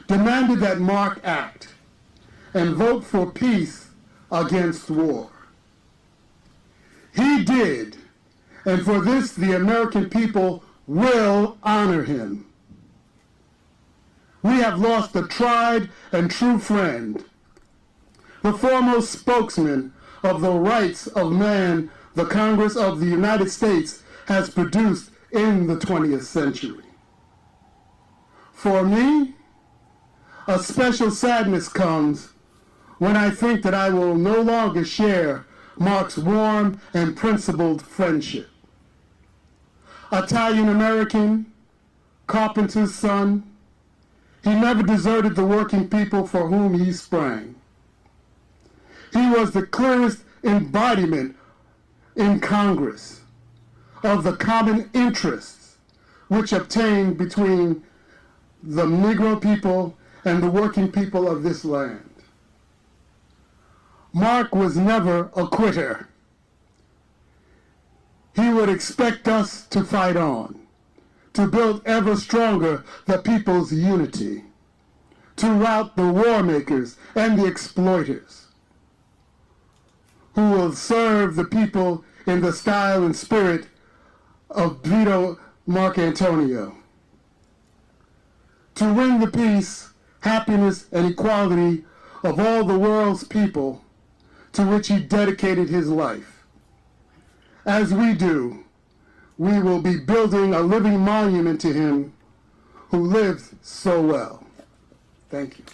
demanded that Mark act and vote for peace against war. He did, and for this the American people will honor him. We have lost a tried and true friend, the foremost spokesman of the rights of man the Congress of the United States has produced in the 20th century. For me, a special sadness comes when I think that I will no longer share Mark's warm and principled friendship. Italian-American, carpenter's son, he never deserted the working people for whom he sprang. He was the clearest embodiment in Congress of the common interests which obtained between the Negro people and the working people of this land. Mark was never a quitter. He would expect us to fight on, to build ever stronger the people's unity, to rout the war makers and the exploiters, who will serve the people in the style and spirit of Vito Marcantonio. To win the peace, happiness, and equality of all the world's people to which he dedicated his life. As we do, we will be building a living monument to him who lived so well. Thank you.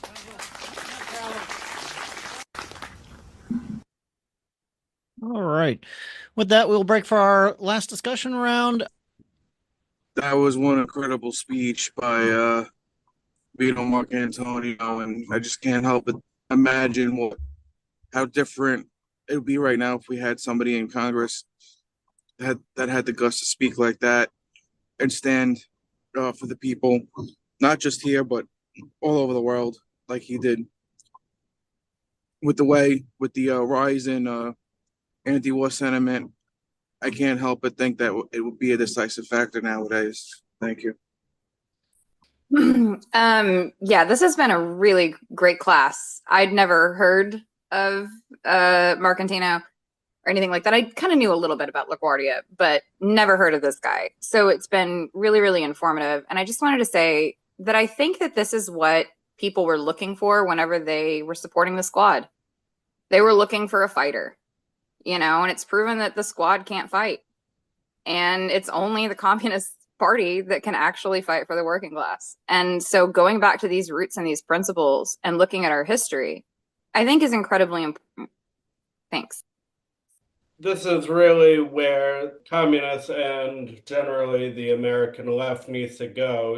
All right. With that, we'll break for our last discussion round. That was one incredible speech by Vito Marcantonio, and I just can't help but imagine how different it would be right now if we had somebody in Congress that had the guts to speak like that and stand for the people, not just here, but all over the world, like he did. With the rise in anti-war sentiment, I can't help but think that it would be a decisive factor nowadays. Thank you. Yeah, this has been a really great class. I'd never heard of Marcantino or anything like that. I kind of knew a little bit about LaGuardia, but never heard of this guy. So it's been really, really informative. And I just wanted to say that I think that this is what people were looking for whenever they were supporting the squad. They were looking for a fighter, and it's proven that the squad can't fight. And it's only the Communist Party that can actually fight for the working class. And so going back to these roots and these principles and looking at our history, I think is incredibly important. Thanks. this is really where communists and generally the American left needs to go.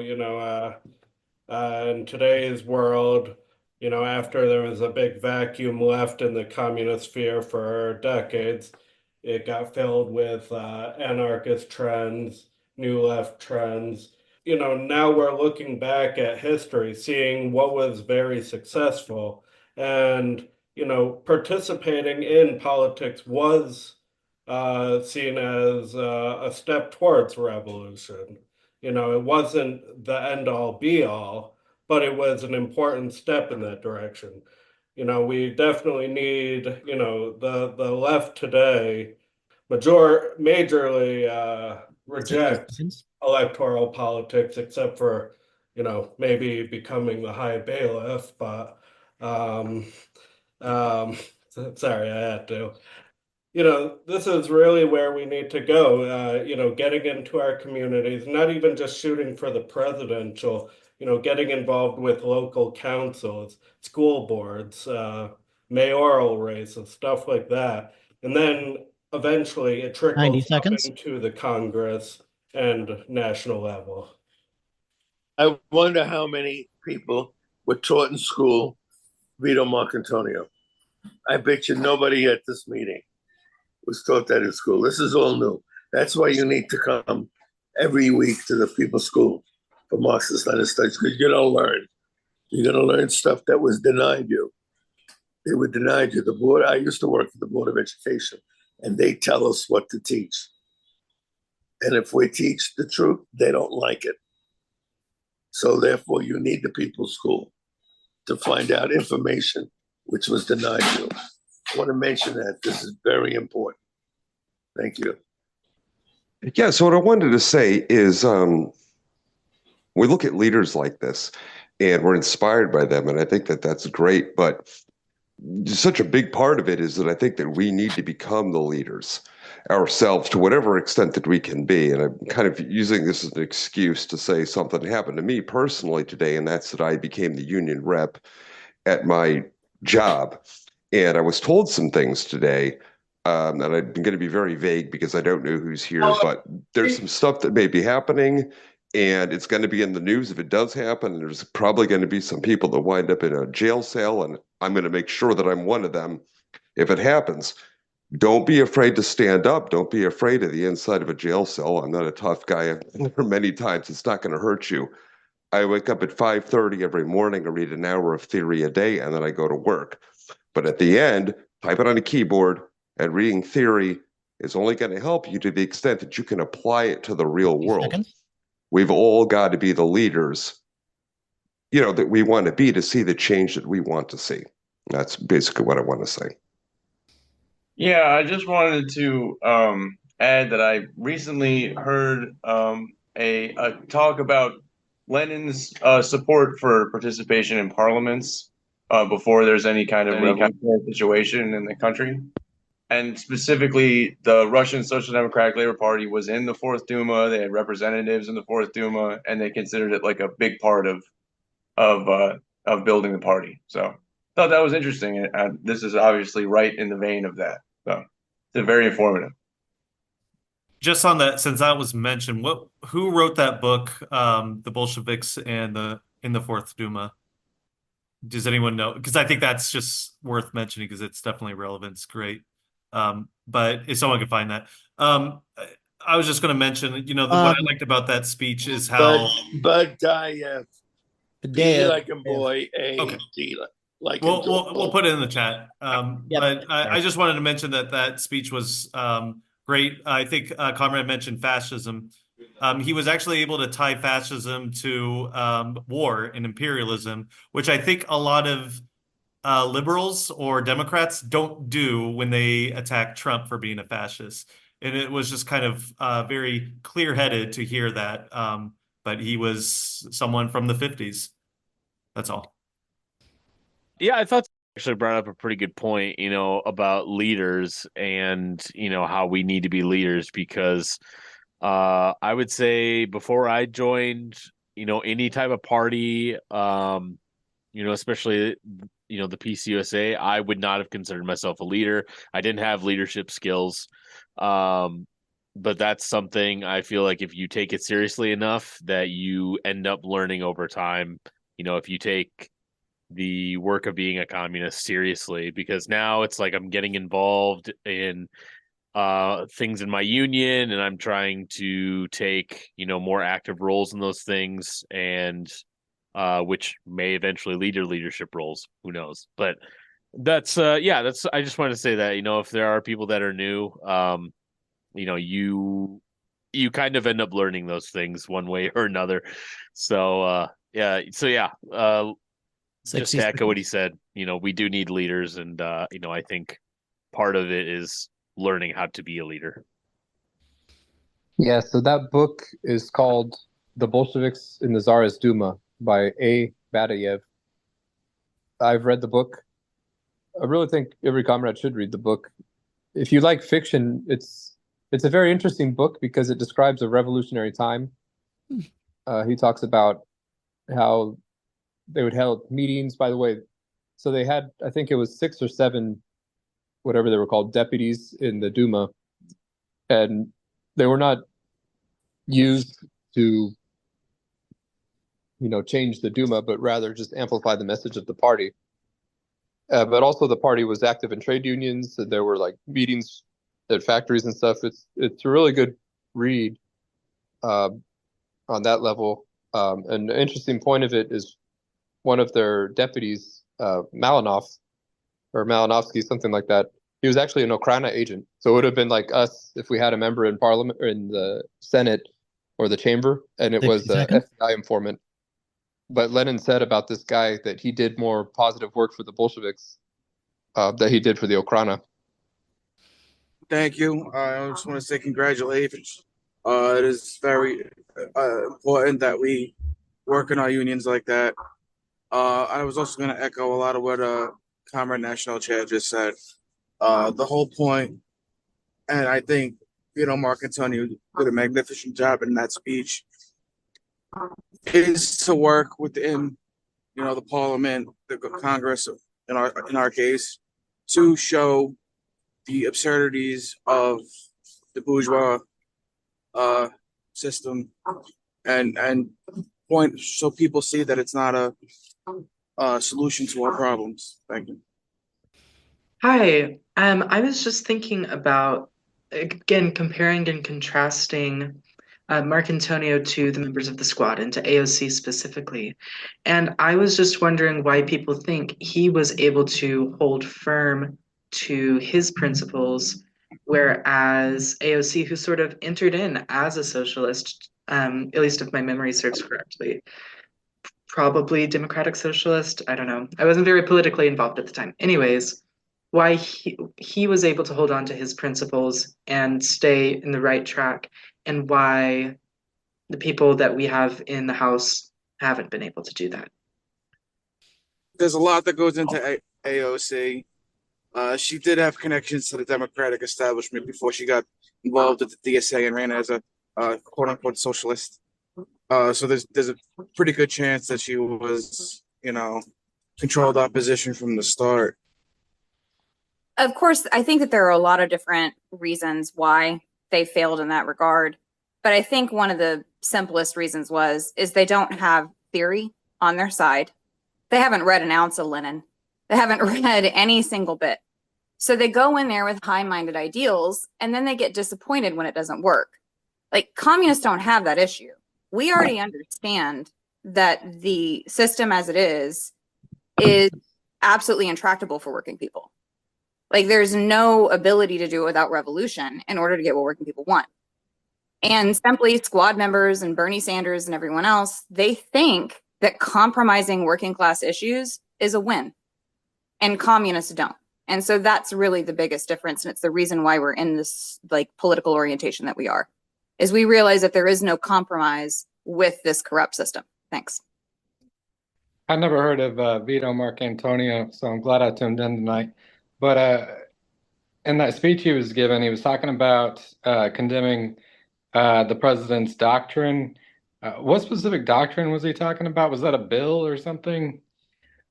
In today's world, after there was a big vacuum left in the communist sphere for decades, it got filled with anarchist trends, new left trends. Now we're looking back at history, seeing what was very successful. And, participating in politics was seen as a step towards revolution. It wasn't the end all be all, but it was an important step in that direction. We definitely need, the left today majorly reject electoral politics, except for, maybe becoming the high bailiff. But um, sorry, I had to. This is really where we need to go, getting into our communities, not even just shooting for the presidential, getting involved with local councils, school boards, mayoral races, stuff like that. And then eventually it 90 trickles up seconds. into the Congress and national level. I wonder how many people were taught in school Vito Marcantonio. I bet you nobody at this meeting was taught that in school. This is all new. That's why you need to come every week to the People's School for Marxist-Leninist Studies, because you're going to learn. You're going to learn stuff that was denied you. They were denied you. The board, I used to work for the Board of Education, and they tell us what to teach. And if we teach the truth, they don't like it. So therefore, you need the People's School to find out information which was denied you. I want to mention that this is very important. Thank you. Yeah, so what I wanted to say is we look at leaders like this and we're inspired by them, and I think that that's great, but such a big part of it is that I think that we need to become the leaders ourselves to whatever extent that we can be. And I'm kind of using this as an excuse to say something happened to me personally today, and that's that I became the union rep at my job. And I was told some things today, and I'm going to be very vague because I don't know who's here, but there's some stuff that may be happening, and it's going to be in the news if it does happen. And there's probably going to be some people that wind up in a jail cell, and I'm going to make sure that I'm one of them if it happens. Don't be afraid to stand up. Don't be afraid of the inside of a jail cell. I'm not a tough guy. I've been there many times. It's not going to hurt you. I wake up at 5:30 every morning. I read an hour of theory a day, and then I go to work. But at the end, type it on a keyboard, and reading theory is only going to help you to the extent that you can apply it to the real world. We've all got to be the leaders, that we want to be to see the change that we want to see. That's basically what I want to say. Yeah, I just wanted to add that I recently heard a talk about Lenin's support for participation in parliaments before there's any kind of revolutionary situation in the country. And specifically, the Russian Social Democratic Labor Party was in the Fourth Duma. They had representatives in the Fourth Duma, and they considered it like a big part of building the party. So I thought that was interesting. And this is obviously right in the vein of that. So it's very informative. Just on that, since that was mentioned, who wrote that book, The Bolsheviks and in the Fourth Duma? Does anyone know? Because I think that's just worth mentioning because it's definitely relevant. It's great. But if someone could find that. I was just going to mention, what I liked about that speech is how Badayev. B like a boy, A, okay. D like we'll put it in the chat. But I just wanted to mention that speech was great. I think Conrad mentioned fascism. He was actually able to tie fascism to war and imperialism, which I think a lot of liberals or Democrats don't do when they attack Trump for being a fascist. And it was just kind of very clear-headed to hear that. But he was someone from the 50s. That's all. Yeah, I thought actually brought up a pretty good point, about leaders and, how we need to be leaders because I would say before I joined, any type of party, especially the PCUSA, I would not have considered myself a leader. I didn't have leadership skills. But that's something I feel like if you take it seriously enough that you end up learning over time, if you take the work of being a communist seriously, because now it's like I'm getting involved in things in my union, and I'm trying to take more active roles in those things, and which may eventually lead to leadership roles. Who knows? But that's I just wanted to say that if there are people that are new, you kind of end up learning those things one way or another. So just to echo what he said, we do need leaders, and I think part of it is learning how to be a leader. Yeah, so that book is called The Bolsheviks in the Tsarist Duma by A. Batayev. I've read the book. I really think every comrade should read the book. If you like fiction, it's a very interesting book because it describes a revolutionary time. He talks about how they would hold meetings, by the way. So they had, I think it was 6 or 7, whatever they were called, deputies in the Duma. And they were not used to, change the Duma, but rather just amplify the message of the party. But also the party was active in trade unions, and there were like meetings at factories and stuff. It's a really good read on that level. An interesting point of it is one of their deputies, Malinov, or Malinovsky, something like that. He was actually an Ukraina agent. So it would have been like us if we had a member in parliament or in the Senate or the chamber, and it was an FBI informant. But Lenin said about this guy that he did more positive work for the Bolsheviks that he did for the Ukraina. Thank you. I just want to say congratulations. It is very important that we work in our unions like that. I was also going to echo a lot of what Comrade National Chair just said. The whole point, and I think Vito Marcantonio did a magnificent job in that speech, is to work within, the Parliament, the Congress, in our case, to show the absurdities of the bourgeois system, and point so people see that it's not a solution to our problems. Thank you. Hi. I was just thinking about, again, comparing and contrasting Marcantonio to the members of the squad and to AOC specifically. And I was just wondering why people think he was able to hold firm to his principles, whereas AOC, who sort of entered in as a socialist, at least if my memory serves correctly, probably democratic socialist, I don't know. I wasn't very politically involved at the time. Anyways, why he was able to hold on to his principles and stay in the right track, and why the people that we have in the House haven't been able to do that. There's a lot that goes into AOC. She did have connections to the Democratic establishment before she got involved with the DSA and ran as a quote-unquote socialist. So there's a pretty good chance that she was, controlled opposition from the start. Of course, I think that there are a lot of different reasons why they failed in that regard. But I think one of the simplest reasons is they don't have theory on their side. They haven't read an ounce of Lenin. They haven't read any single bit. So they go in there with high-minded ideals, and then they get disappointed when it doesn't work. Like, communists don't have that issue. We already understand that the system as it is absolutely intractable for working people. Like, there's no ability to do it without revolution in order to get what working people want. And simply squad members and Bernie Sanders and everyone else, they think that compromising working class issues is a win. And communists don't. And so that's really the biggest difference. And it's the reason why we're in this political orientation that we are, is we realize that there is no compromise with this corrupt system. Thanks. I never heard of Vito Marcantonio, so I'm glad I tuned in tonight. But in that speech he was given, he was talking about condemning the president's doctrine. What specific doctrine was he talking about? Was that a bill or something?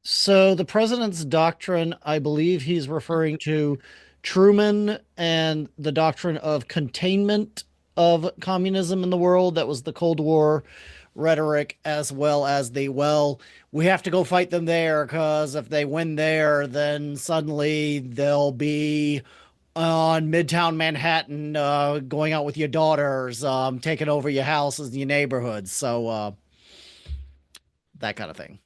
So the president's doctrine, I believe he's referring to Truman and the doctrine of containment of communism in the world. That was the Cold War rhetoric, as well as we have to go fight them there because if they win there, then suddenly they'll be on Midtown Manhattan, going out with your daughters, taking over your houses and your neighborhoods. So, that kind of thing.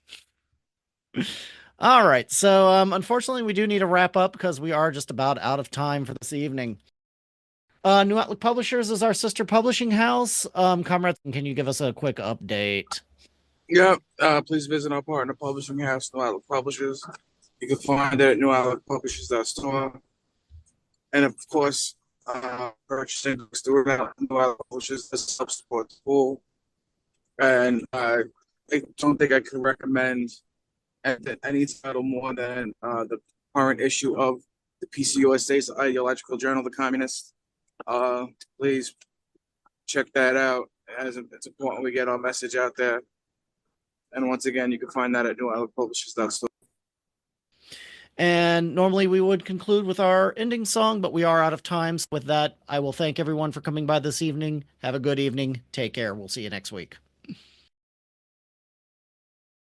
All right. So, unfortunately, we do need to wrap up because we are just about out of time for this evening. New Outlook Publishers is our sister publishing house. Comrade, can you give us a quick update? Yep. Please visit our partner publishing house, New Outlook Publishers. You can find it at newoutlookpublishers.store. And of course, purchasing books through New Outlook Publishers does help support the pool. And I don't think I could recommend any title more than the current issue of the PCUSA's Ideological Journal of the Communists. Please check that out, as it's important we get our message out there. And once again, you can find that at newoutlookpublishers.store. And normally we would conclude with our ending song, but we are out of time. So with that, I will thank everyone for coming by this evening. Have a good evening. Take care. We'll see you next week.